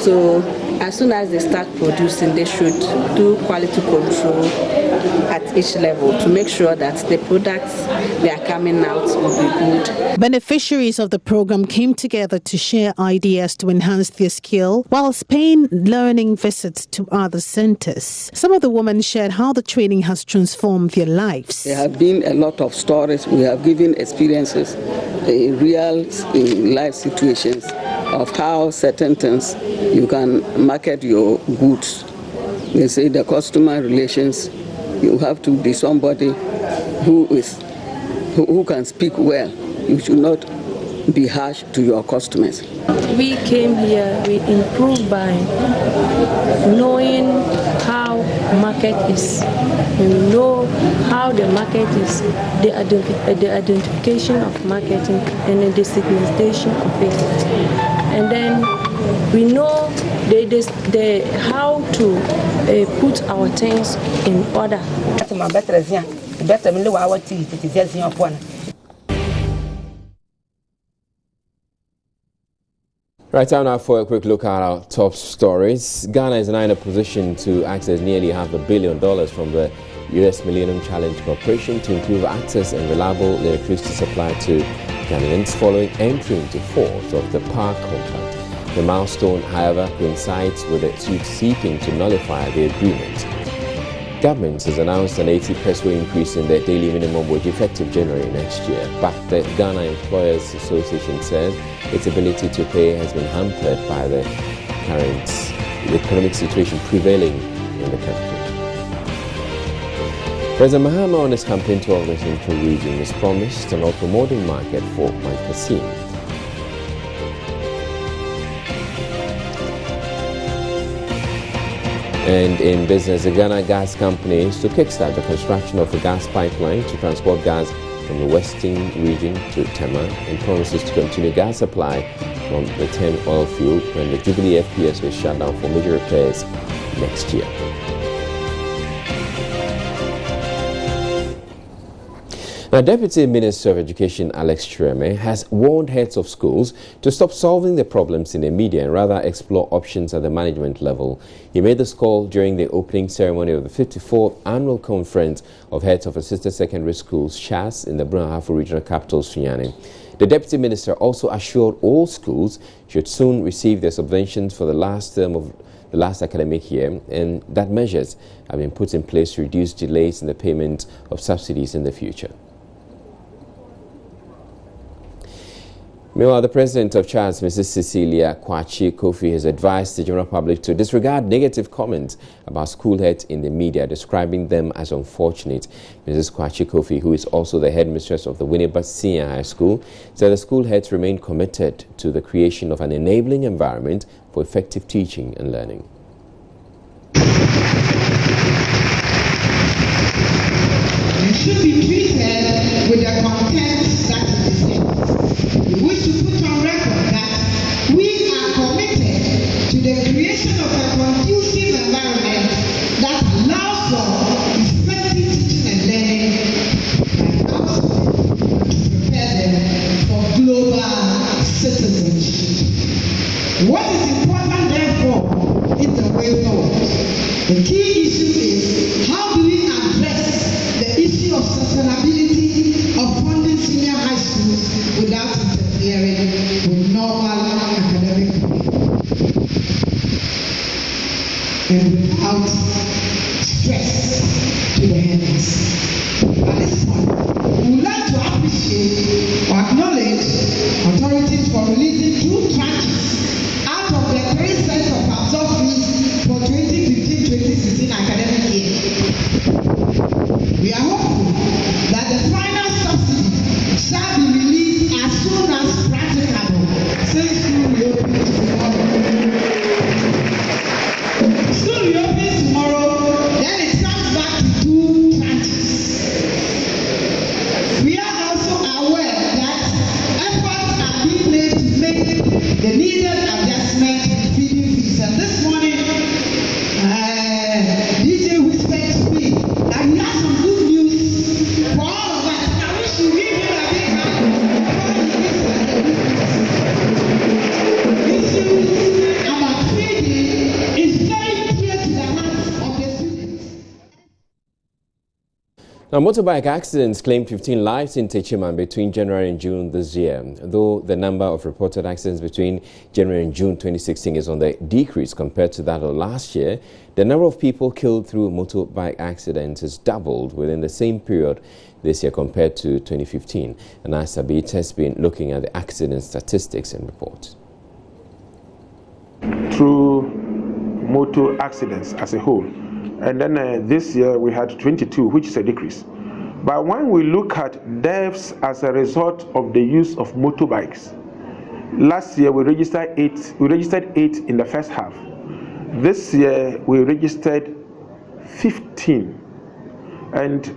So as soon as they start producing, they should do quality control at each level to make sure that the products they are coming out will be good. Beneficiaries of the program came together to share ideas to enhance their skill whilst paying learning visits to other centers. Some of the women shared how the training has transformed their lives. There have been a lot of stories. We have given experiences, real life situations of how certain things you can market your goods. They say the customer relations, you have to be somebody who can speak well. You should not be harsh to your customers. We came here, we improved by knowing how market is and we know how the market is, the identification of marketing and the segmentation of it. And then we know how to put our things in order. Right, time now for a quick look at our top stories. Ghana is now in a position to access nearly $500 million from the U.S. Millennium Challenge Corporation to improve access and reliable electricity supply to Ghanaians following entry into force of the power compact. The milestone, however, coincides with a suit seeking to nullify the agreement. Government has announced an 80 peso increase in the daily minimum wage effective January next year, but the Ghana Employers Association says its ability to pay has been hampered by the current economic situation prevailing in the country. President Mahama on his campaign tour of the Central Region has promised an automobile market for Mankasim. And in business, the Ghana Gas Company is to kickstart the construction of a gas pipeline to transport gas from the western region to Tema and promises to continue gas supply from the Tem oil field when the Jubilee FPS is shut down for major repairs next year. Now, Deputy Minister of Education Alex Chireme has warned heads of schools to stop solving the problems in the media and rather explore options at the management level. He made this call during the opening ceremony of the 54th Annual Conference of Heads of Assisted Secondary Schools, CHAS, in the Brunahafo Regional Capital, Sunyani. The Deputy Minister also assured all schools should soon receive their subventions for the last term of the last academic year, and that measures have been put in place to reduce delays in the payment of subsidies in the future. Meanwhile, the president of CHAS, Mrs. Cecilia Kwachi Kofi, has advised the general public to disregard negative comments about school heads in the media, describing them as unfortunate. Mrs. Kwachi Kofi, who is also the headmistress of the Winneba Senior High School, said the school heads remain committed to the creation of an enabling environment for effective teaching and learning. You should be treated with the contempt that is deserved. We wish to put on record that we are committed to the creation of a conducive environment that allows for effective teaching and learning by outside to prepare them for global citizenship. What is important, therefore, is the way forward. The key issue is how do we address the issue of sustainability of funding senior high schools without interfering with normal academic and without stress to the headers. At this point, we would like to appreciate or acknowledge authorities for releasing 2 tranches out of the 3 sets of absorbed fees for 2015-2016 academic year. We are hopeful that the final subsidy shall be released as soon as practicable since school reopens tomorrow. School reopens tomorrow, then it comes back to 2 tranches. We are also aware that efforts are being made to make the needed adjustment in feeding fees. And this morning, DJ whispered to me that he has some good news for all of us. I wish you give him a big hand before he gives us the good news. Issues about feeding is very clear to the hearts of the students. Now, motorbike accidents claimed 15 lives in Techiman between January and June this year. Though the number of reported accidents between January and June 2016 is on the decrease compared to that of last year, the number of people killed through motorbike accidents has doubled within the same period this year compared to 2015. And Asabit has been looking at the accident statistics and reports. Through motor accidents as a whole. And then this year we had 22, which is a decrease. But when we look at deaths as a result of the use of motorbikes, last year we registered 8. We registered 8 in the first half. This year we registered 15. And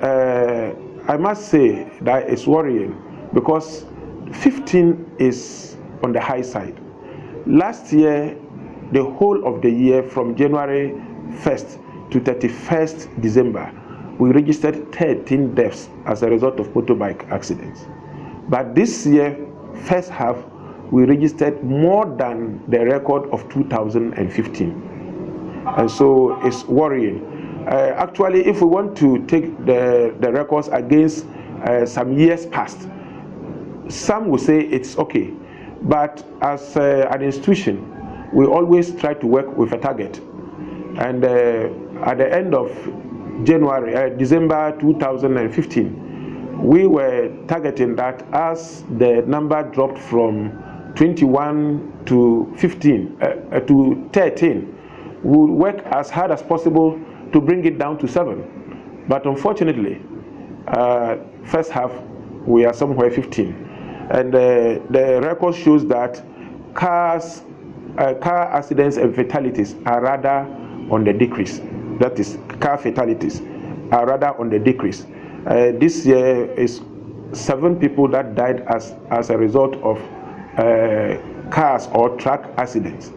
I must say that it's worrying because 15 is on the high side. Last year, the whole of the year from January 1st to 31st December, we registered 13 deaths as a result of motorbike accidents. But this year, first half, we registered more than the record of 2015. And so it's worrying. Actually, if we want to take the records against some years past, some will say it's okay. But as an institution, we always try to work with a target. And at the end of December 2015, we were targeting that as the number dropped from 21 to 15 to 13, we would work as hard as possible to bring it down to 7. But unfortunately, first half, we are somewhere 15. And the record shows that car accidents and fatalities are rather on the decrease. That is, car fatalities are rather on the decrease. This year is 7 people that died as a result of cars or truck accidents.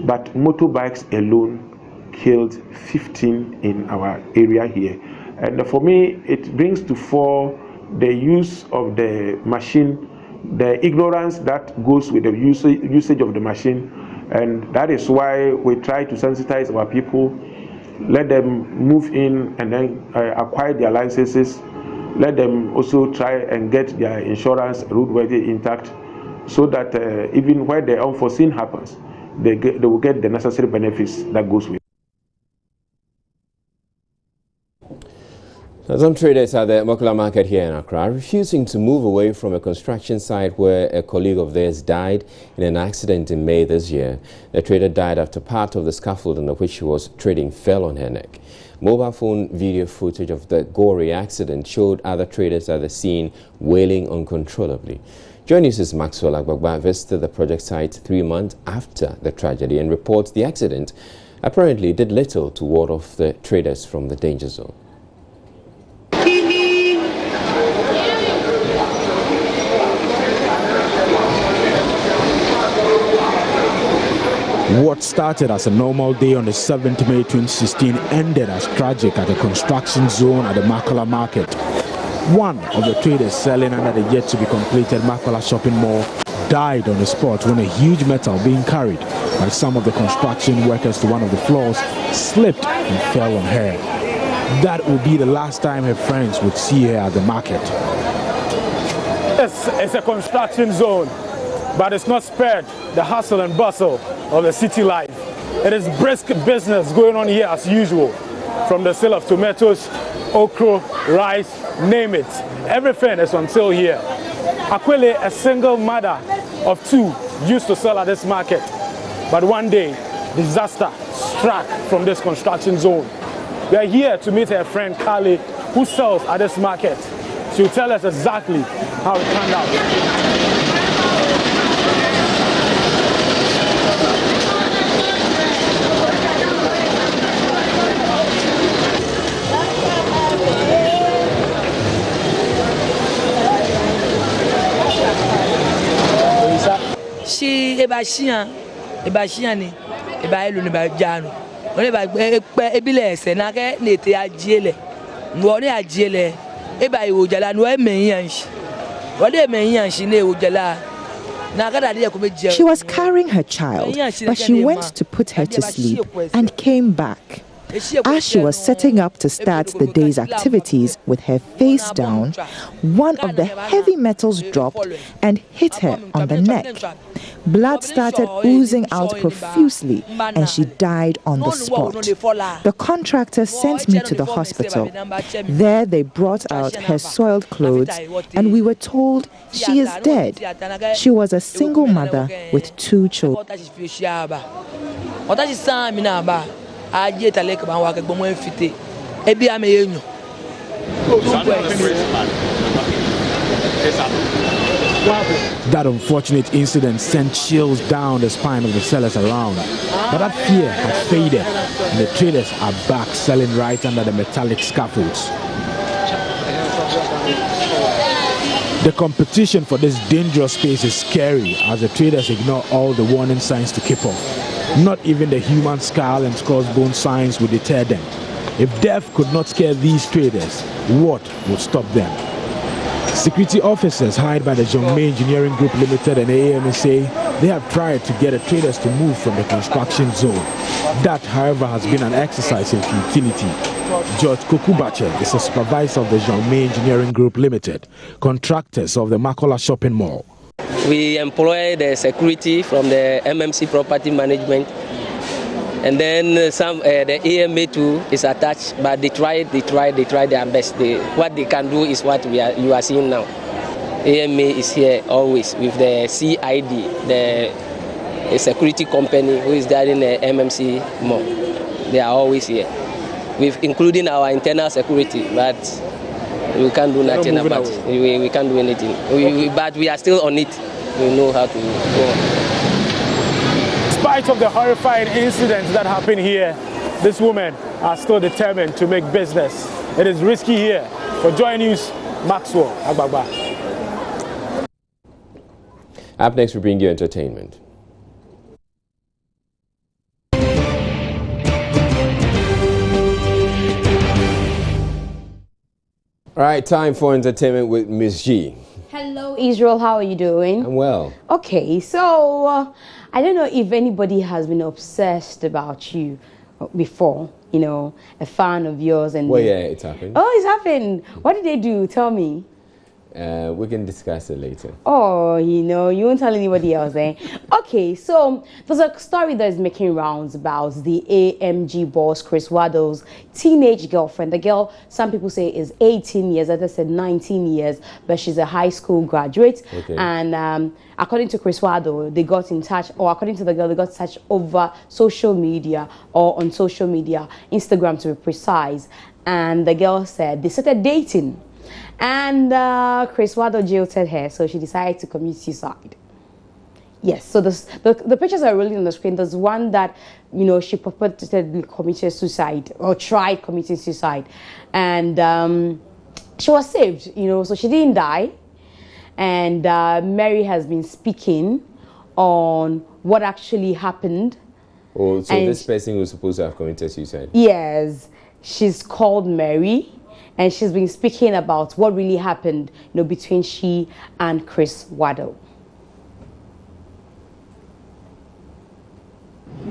But motorbikes alone killed 15 in our area here. And for me, it brings to fore the use of the machine, the ignorance that goes with the usage of the machine. And that is why we try to sensitize our people, let them move in and then acquire their licenses, let them also try and get their insurance roadworthy intact, so that even where the unforeseen happens, they will get the necessary benefits that goes with it. Some traders at the Mokola market here in Accra are refusing to move away from a construction site where a colleague of theirs died in an accident in May this year. The trader died after part of the scaffold under which she was trading fell on her neck. Mobile phone video footage of the gory accident showed other traders at the scene wailing uncontrollably. Joy News' Maxwell Agbagba visited the project site 3 months after the tragedy and reports the accident apparently did little to ward off the traders from the danger zone. What started as a normal day on the 7th May 2016 ended as tragic at the construction zone at the Makola market. One of the traders selling under the yet to be completed Makola shopping mall died on the spot when a huge metal being carried by some of the construction workers to one of the floors slipped and fell on her. That would be the last time her friends would see her at the market. It's a construction zone, but it's not spared the hustle and bustle of the city life. It is brisk business going on here as usual, from the sale of tomatoes, okra, rice, name it. Everything is on sale here. Akwele, a single mother of 2, used to sell at this market, but one day disaster struck from this construction zone. We are here to meet her friend Kali, who sells at this market. She will tell us exactly how it turned out. She ebashian ni ebaelu ni bajano oni ba ebile ese na ke nete ajiele no ni ajiele eba iwojala no emenyanshi wode emenyanshi na iwojala na kada dia ko beje. She was carrying her child, but she went to put her to sleep and came back. As she was setting up to start the day's activities with her face down, one of the heavy metals dropped and hit her on the neck. Blood started oozing out profusely and she died on the spot. The contractor sent me to the hospital. There they brought out her soiled clothes and we were told she is dead. She was a single mother with 2 children. That unfortunate incident sent chills down the spine of the sellers around. But that fear had faded and the traders are back selling right under the metallic scaffolds. The competition for this dangerous space is scary as the traders ignore all the warning signs to keep off. Not even the human skull and crossbone signs would deter them. If death could not scare these traders, what would stop them? Security officers hired by the Zhongmei Engineering Group Limited and AAMA say they have tried to get the traders to move from the construction zone. That, however, has been an exercise in futility. George Kokubache is a supervisor of the Zhongmei Engineering Group Limited, contractors of the Makola shopping mall. We employ the security from the MMC property management, and then the AMA too is attached, but they try their best. What they can do is what you are seeing now. AMA is here always with the CID, the security company who is guarding the MMC mall. They are always here, with including our internal security, but we can't do nothing about it. We can't do anything. But we are still on it. We know how to go on. Despite of the horrifying incidents that happen here, these women are still determined to make business. It is risky here. For Joy News, Maxwell Agbagba. Up next, we bring you entertainment. All right, time for entertainment with Miss G. Hello, Israel. How are you doing? I'm well. Okay, so I don't know if anybody has been obsessed about you before, you know, a fan of yours. And well, yeah, it's happened. Oh, it's happened. What did they do? Tell me. We can discuss it later. Oh, you know, you won't tell anybody else, eh? Okay, so there's a story that is making rounds about the AMG boss, Chris Waddle's teenage girlfriend. The girl, some people say, is 18 years, others said 19 years, but she's a high school graduate. Okay. And according to Chris Waddle, they got in touch, or according to the girl, they got in touch over social media, or on social media, Instagram to be precise. And the girl said they started dating. And Chris Waddle jilted her, so she decided to commit suicide. Yes, so the pictures are rolling on the screen. There's one that, you know, she purportedly committed suicide or tried committing suicide. And she was saved, you know, so she didn't die. And Mary has been speaking on what actually happened. Oh, so this person was supposed to have committed suicide? Yes, she's called Mary. And she's been speaking about what really happened, you know, between she and Chris Waddle.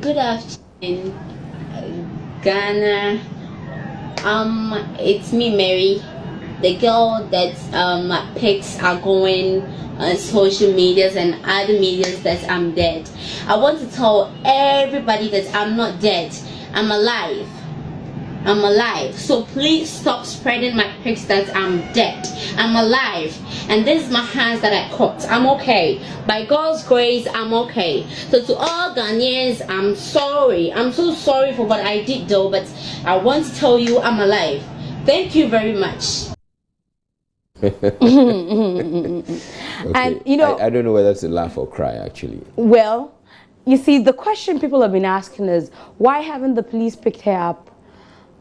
Good afternoon, Ghana. It's me, Mary, the girl that pics are going on social medias and other medias that I'm dead. I want to tell everybody that I'm not dead. I'm alive. I'm alive. So please stop spreading my pics that I'm dead. I'm alive. And this is my hands that I cut. I'm okay. By God's grace, I'm okay. So to all Ghanaians, I'm sorry. I'm so sorry for what I did though, but I want to tell you I'm alive. Thank you very much. Okay. And you know, I don't know whether to laugh or cry actually. Well, you see, the question people have been asking is, why haven't the police picked her up,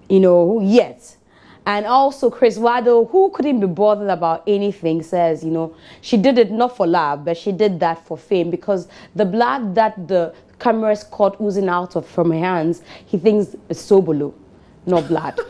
you know, yet? And also Chris Waddle, who couldn't be bothered about anything, says, you know, she did it not for love, but she did that for fame, because the blood that the cameras caught oozing out from her hands, he thinks is sobolo, not blood.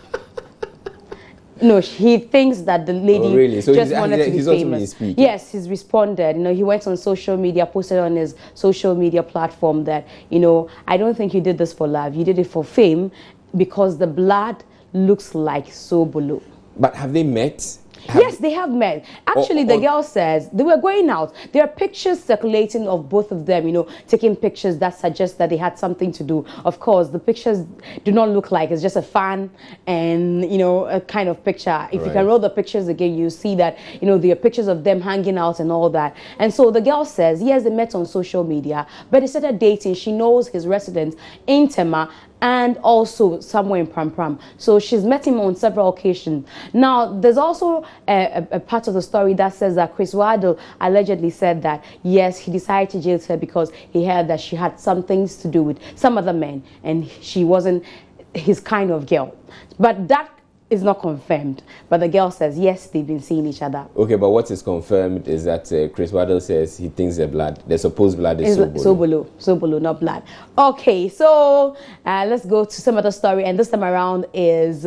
No, he thinks that the lady so just wanted to be famous. Also yes, he's responded. You know, he went on social media, posted on his social media platform that, you know, I don't think you did this for love. You did it for fame, because the blood looks like sobolo. But have they met? Yes, they have met. Actually, the girl says they were going out. There are pictures circulating of both of them, you know, taking pictures that suggest that they had something to do. Of course, the pictures do not look like it's just a fan and, you know, a kind of picture. If you can roll the pictures again, you see that, you know, there are pictures of them hanging out and all that. And so the girl says, yes, they met on social media, but they started dating. She knows his residence in Tema and also somewhere in Pram Pram. So she's met him on several occasions. Now, there's also a part of the story that says that Chris Waddle allegedly said that, yes, he decided to jail her because he heard that she had some things to do with some other men and she wasn't his kind of girl. But that It's not confirmed, but the girl says yes, they've been seeing each other. Okay, but what is confirmed is that Chris Waddle says he thinks the supposed blood is Sobolo, not blood. Okay, so let's go to some other story, and this time around is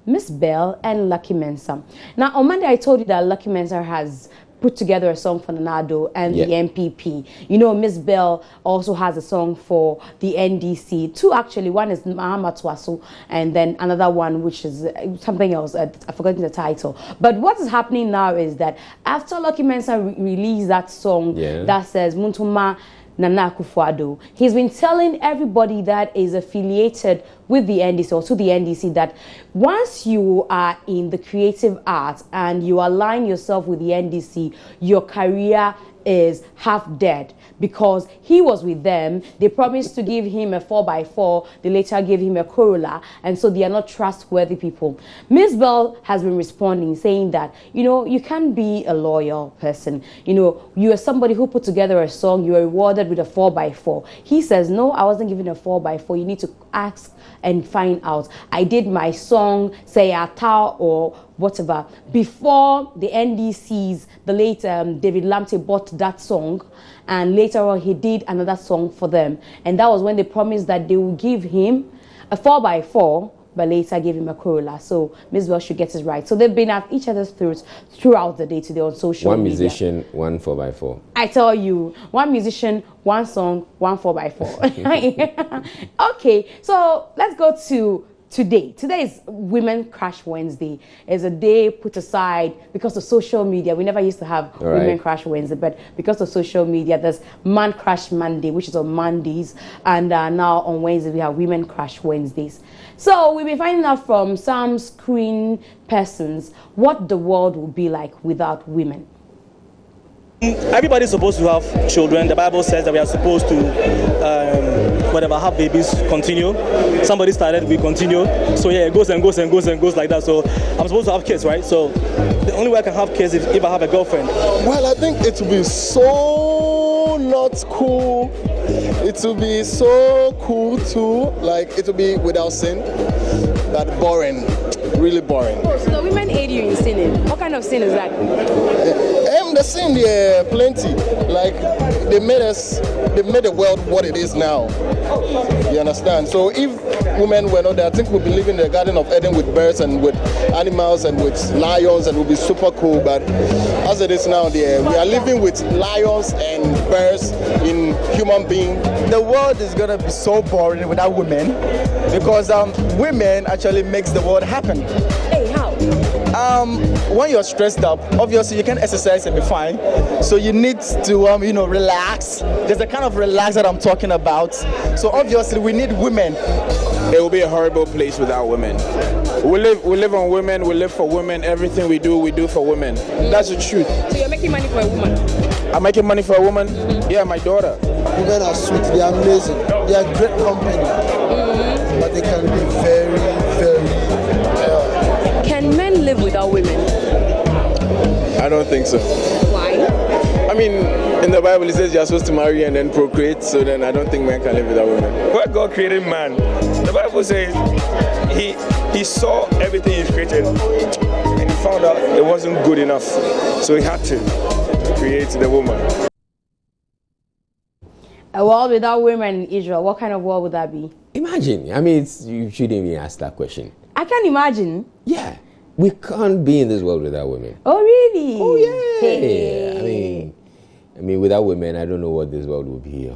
Miss Bell and Lucky Mensah. Now, on Monday, I told you that Lucky Mensah has put together a song for Nanado and the MPP. You know, Miss Bell also has a song for the NDC. Two, actually. One is Mahama Twaso, and then another one, which is something else. I've forgotten the title. But what is happening now is that after Lucky Mensah released that song that says Muntuma Nana Akufo-Addo, he's been telling everybody that is affiliated with the NDC or to the NDC that once you are in the creative arts and you align yourself with the NDC, your career is half dead, because he was with them. They promised to give him a 4x4. They later gave him a Corolla, and so they are not trustworthy people. Miss Bell has been responding, saying that, you know, you can't be a loyal person. You know, you are somebody who put together a song, you are rewarded with a 4x4. He says, no, I wasn't given a 4x4. You need to ask and find out. I did my song, say Ata or whatever, before the NDCs, the late David Lamte bought that song, and later on he did another song for them, and that was when they promised that they would give him a 4x4, but later gave him a Corolla. So Miss Bell should get it right. So they've been at each other's throats throughout the day today on social media. One musician, one 4x4. I tell you, one musician, one song, one 4x4. Okay, so let's go to today. Today is Women Crash Wednesday. It's a day put aside because of social media. We never used to have Women Crash Wednesday, but because of social media, there's Man Crash Monday, which is on Mondays, and now on Wednesday we have Women Crash Wednesdays. So we've been finding out from some screen persons what the world would be like without women. Everybody's supposed to have children. The Bible says that we are supposed to, have babies, continue. Somebody started, we continue. So yeah, it goes and goes and goes and goes like that. So I'm supposed to have kids, right? So the only way I can have kids is if I have a girlfriend. Well, I think it will be so not cool. It will be so cool too. Like, it will be without sin, but boring, really boring. Oh, so the women aid you in sinning. What kind of sin is that? The sin there plenty. Like, they made the world what it is now. You understand? So if women were not there, I think we'd be living in the Garden of Eden with birds and with animals and with lions, and it would be super cool. But as it is now, we are living with lions and birds in human being. The world is gonna be so boring without women, because women actually makes the world happen. Hey, how? When you're stressed up, obviously you can exercise and be fine. So you need to, relax. There's the kind of relax that I'm talking about. So obviously we need women. It will be a horrible place without women. We live on women. We live for women. Everything we do for women. That's the truth. So you're making money for a woman? I'm making money for a woman. Yeah, my daughter. Women are sweet. They are amazing. They are great company. But they can be very, very. Can men live without women? I don't think so. Why? I mean, in the Bible it says you're supposed to marry and then procreate, so then I don't think men can live without women. When God created man, the Bible says he saw everything he created and he found out it wasn't good enough, so he had to create the woman. A world without women in Israel, what kind of world would that be? Imagine. I mean, you shouldn't even ask that question. I can't imagine. Yeah. We can't be in this world without women. Oh, really? Oh, yeah. Hey. I mean, without women, I don't know what this world would be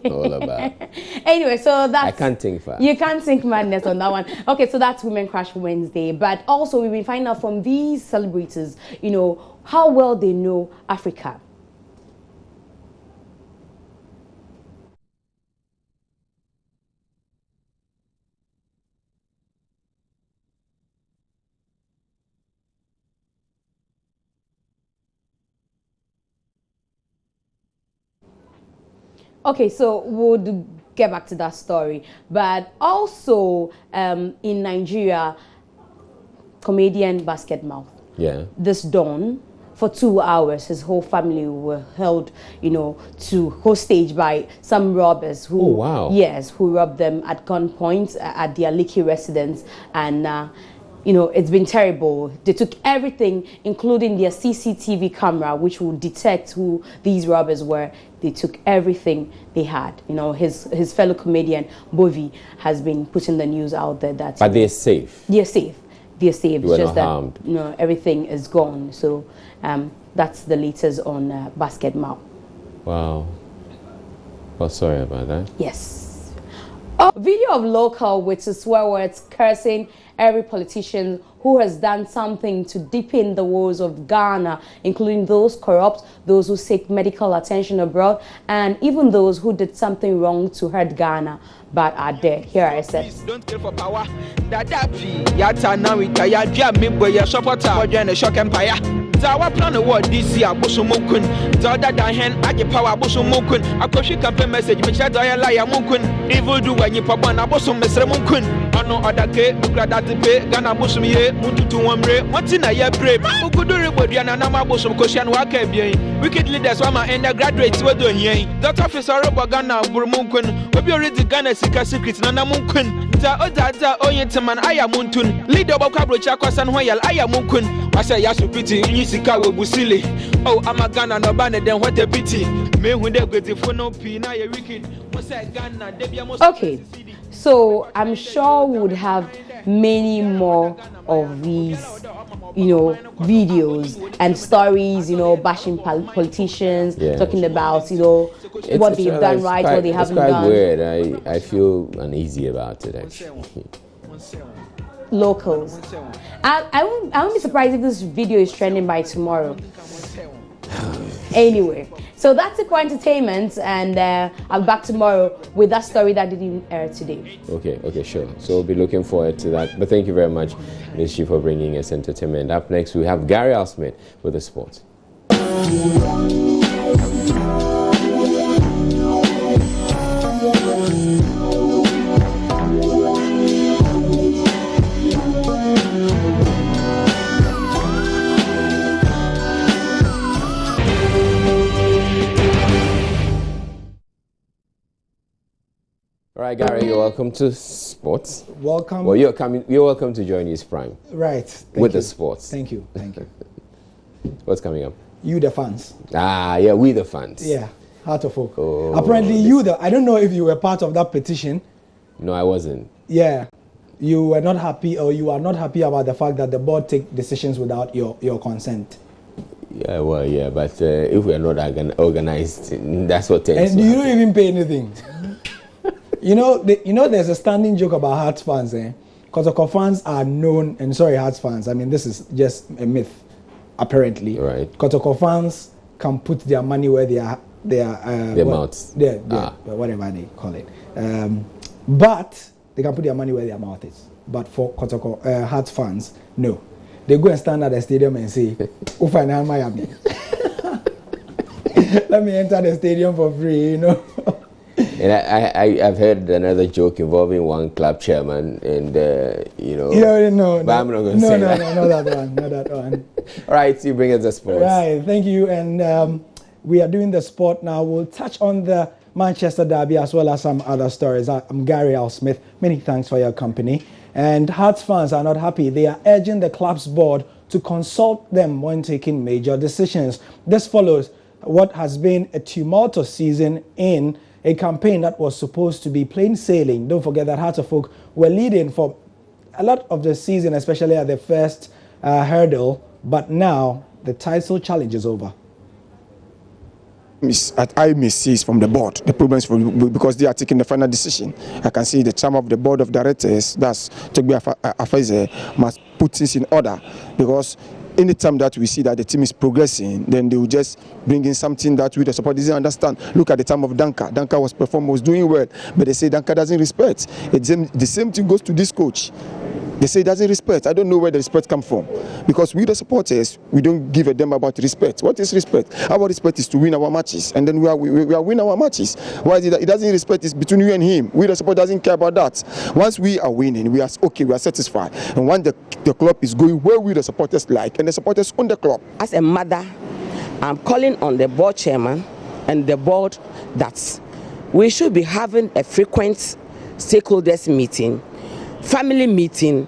all about. Anyway, so that's... I can't think fast. You can't think madness on that one. Okay, so that's Women Crash Wednesday. But also, we've been finding out from these celebrities, how well they know Africa. Okay, so we'll get back to that story. But also in Nigeria, comedian Basket Mouth. Yeah. This dawn, for 2 hours, his whole family were held, to hostage by some robbers who, oh, wow. Yes, who robbed them at gunpoint at their Lekki residence. And, you know, it's been terrible. They took everything, including their CCTV camera, which will detect who these robbers were. They took everything they had. You know, his fellow comedian, Bovi, has been putting the news out there that... But they're safe. They're safe. They're safe. You were It's just not that, harmed. you know, everything is gone. So that's the latest on Basket Mouth. Wow. Well, sorry about that. Yes. A video of local with swear words cursing every politician who has done something to deepen the woes of Ghana, including those corrupt, those who seek medical attention abroad, and even those who did something wrong to hurt Ghana but are dead. Here I said. Don't kill for power. Yata now retire. Jam boy, your supporter, or join the shock empire. Zawa plan the word this year, Bosumokun. Zada Dahen, I get power, Bosumokun. A Koshi campaign message, which I lie, Mukun. Evil do when you pop on a Bosum, Mr. Mukun. On no other cake, Bukrada to pay, Ghana Bosumie, Muntu to Wambre, what's in a year brave? Who could do it, and Nama Bosum, Koshan Waka, wicked leaders, Wama, and the graduates were doing ye. That officer of Ghana, Burmukun, will be already Ghana secrets, Nana Mukun. Oda Oyentaman, I am Muntun, leader of Cabrochakos and Hoyal, I am Mukun. I say, Yasu pity, Yisika will Busili. Oh, I'm a Ghana, no banner, then what a pity. May when they get the phone up, Pina, a wicked. Okay, so I'm sure we would have many more of these, you know, videos and stories, you know, bashing politicians, talking about, you know, what they've done right, what they haven't done. It's quite weird. I feel uneasy about it, actually. Locals. I won't be surprised if this video is trending by tomorrow. Anyway, so that's it for entertainment, and I'll be back tomorrow with that story that didn't air today. Okay, sure. So we'll be looking forward to that. But thank you very much, Ms. Chi, for bringing us entertainment. Up next, we have Gary Alsmith with the sports. All right, Gary, you're welcome to sports. Welcome. Well, you're welcome to join News Prime. Right. With the sports. Thank you. What's coming up? You the fans. Yeah, we the fans. Yeah, Heart of Oak. Oh, apparently, I don't know if you were part of that petition. No, I wasn't. Yeah, you were not happy, or you are not happy about the fact that the board take decisions without your consent. Yeah, well, yeah, but if we are not organized, that's what tends and you don't even pay anything. You know, there's a standing joke about Hearts fans, Kotoko fans are known, and sorry, Hearts fans, I mean, this is just a myth, apparently. Right. Kotoko fans can put their money where their mouths. Whatever they call it. But they can put their money where their mouth is. But for Kotoko Hearts fans, no. They go and stand at the stadium and say, Ufana Miami. Let me enter the stadium for free, you know. And I've heard another joke involving one club chairman, and you know. No. But I'm not going to say that. No, not that one. All right, you bring us the sports. Right, thank you. And we are doing the sport now. We'll touch on the Manchester Derby as well as some other stories. I'm Gary Alsmith. Many thanks for your company. And Hearts fans are not happy. They are urging the club's board to consult them when taking major decisions. This follows what has been a tumultuous season in a campaign that was supposed to be plain sailing. Don't forget that Hearts of Oak were leading for a lot of the season, especially at the first hurdle. But now the title challenge is over. I may see from the board the problems because they are taking the final decision. I can see the chairman of the board of directors, that's Togbi Afaize, must put things in order, because anytime that we see that the team is progressing, then they will just bring in something that we the supporters didn't understand. Look at the time of Danka. Danka was doing well, but they say Danka doesn't respect. The same thing goes to this coach. They say he doesn't respect. I don't know where the respect comes from. Because we the supporters, we don't give a damn about respect. What is respect? Our respect is to win our matches. And then we are win our matches. Why is it that he doesn't respect? It's between you and him. We the supporter doesn't care about that. Once we are winning, we are okay, we are satisfied. And when the club is going where we the supporters like, and the supporters own the club. As a mother, I'm calling on the board chairman and the board that we should be having a frequent stakeholders meeting, family meeting,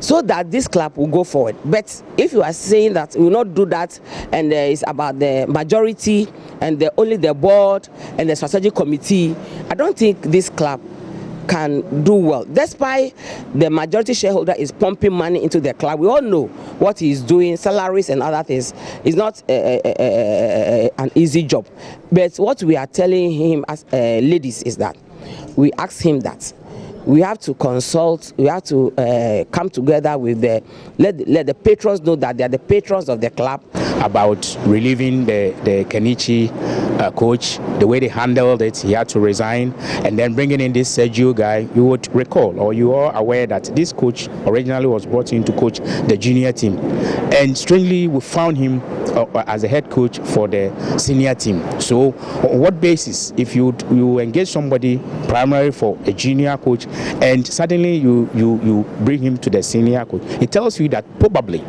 so that this club will go forward. But if you are saying that we will not do that, and it's about the majority and only the board and the strategic committee, I don't think this club can do well. Despite the majority shareholder is pumping money into the club, we all know what he is doing, salaries and other things. It's not an easy job. But what we are telling him as ladies is that we ask him that we have to consult, we have to come together with let the patrons know that they are the patrons of the club. About relieving the Kenichi coach, the way they handled it, he had to resign, and then bringing in this Sergio guy. You would recall, or you are aware, that this coach originally was brought in to coach the junior team, and strangely we found him as a head coach for the senior team. So on what basis, if you engage somebody primarily for a junior coach and suddenly you bring him to the senior coach, it tells you that probably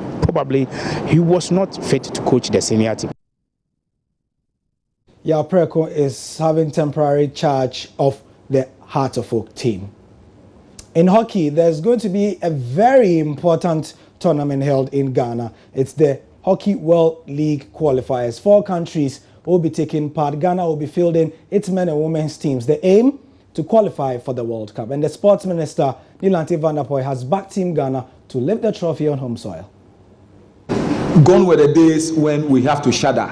he was not fit to coach the senior team. Preko is having temporary charge of the Heart of Oak team. In hockey, there's going to be a very important tournament held in Ghana. It's the Hockey World League qualifiers. 4 countries will be taking part. Ghana will be fielding its men and women's teams. The aim to qualify for the World Cup. And the sports minister, Nilante van der Poel, has backed Team Ghana to lift the trophy on home soil. Gone were the days when we have to shudder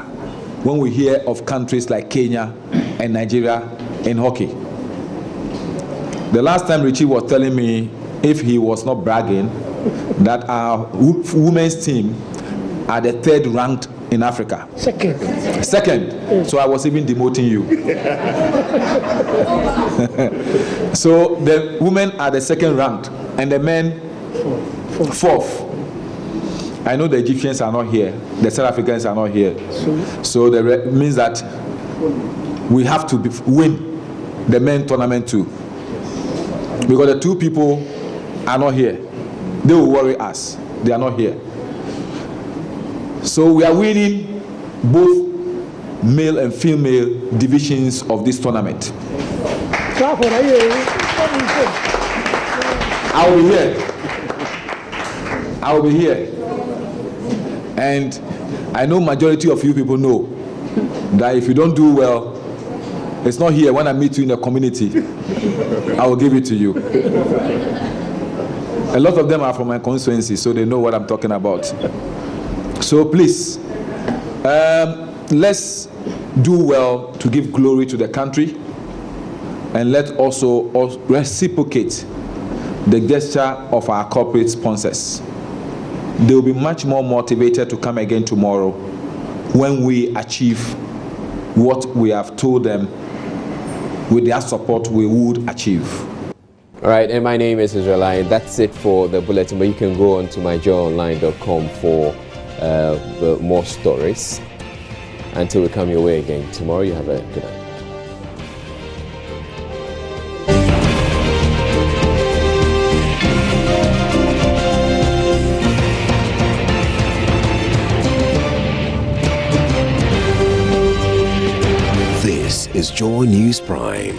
when we hear of countries like Kenya and Nigeria in hockey. The last time Richie was telling me, if he was not bragging, that our women's team are the 3rd ranked in Africa. Second. So I was even demoting you. So the women are the 2nd ranked and the men 4th. I know the Egyptians are not here, the South Africans are not here. So that means that we have to win the men tournament too. Because the 2 people are not here. They will worry us. They are not here. So we are winning both male and female divisions of this tournament. I will be here. I will be here. And I know majority of you people know that if you don't do well, it's not here. When I meet you in the community, I will give it to you. A lot of them are from my constituency, so they know what I'm talking about. So please, let's do well to give glory to the country, and let's also reciprocate the gesture of our corporate sponsors. They will be much more motivated to come again tomorrow when we achieve what we have told them with their support we would achieve. All right, and my name is Israelite. That's it for the bulletin, but you can go on to myjoyonline.com for more stories. Until we come your way again tomorrow, you have a good night. This is Joy News Prime.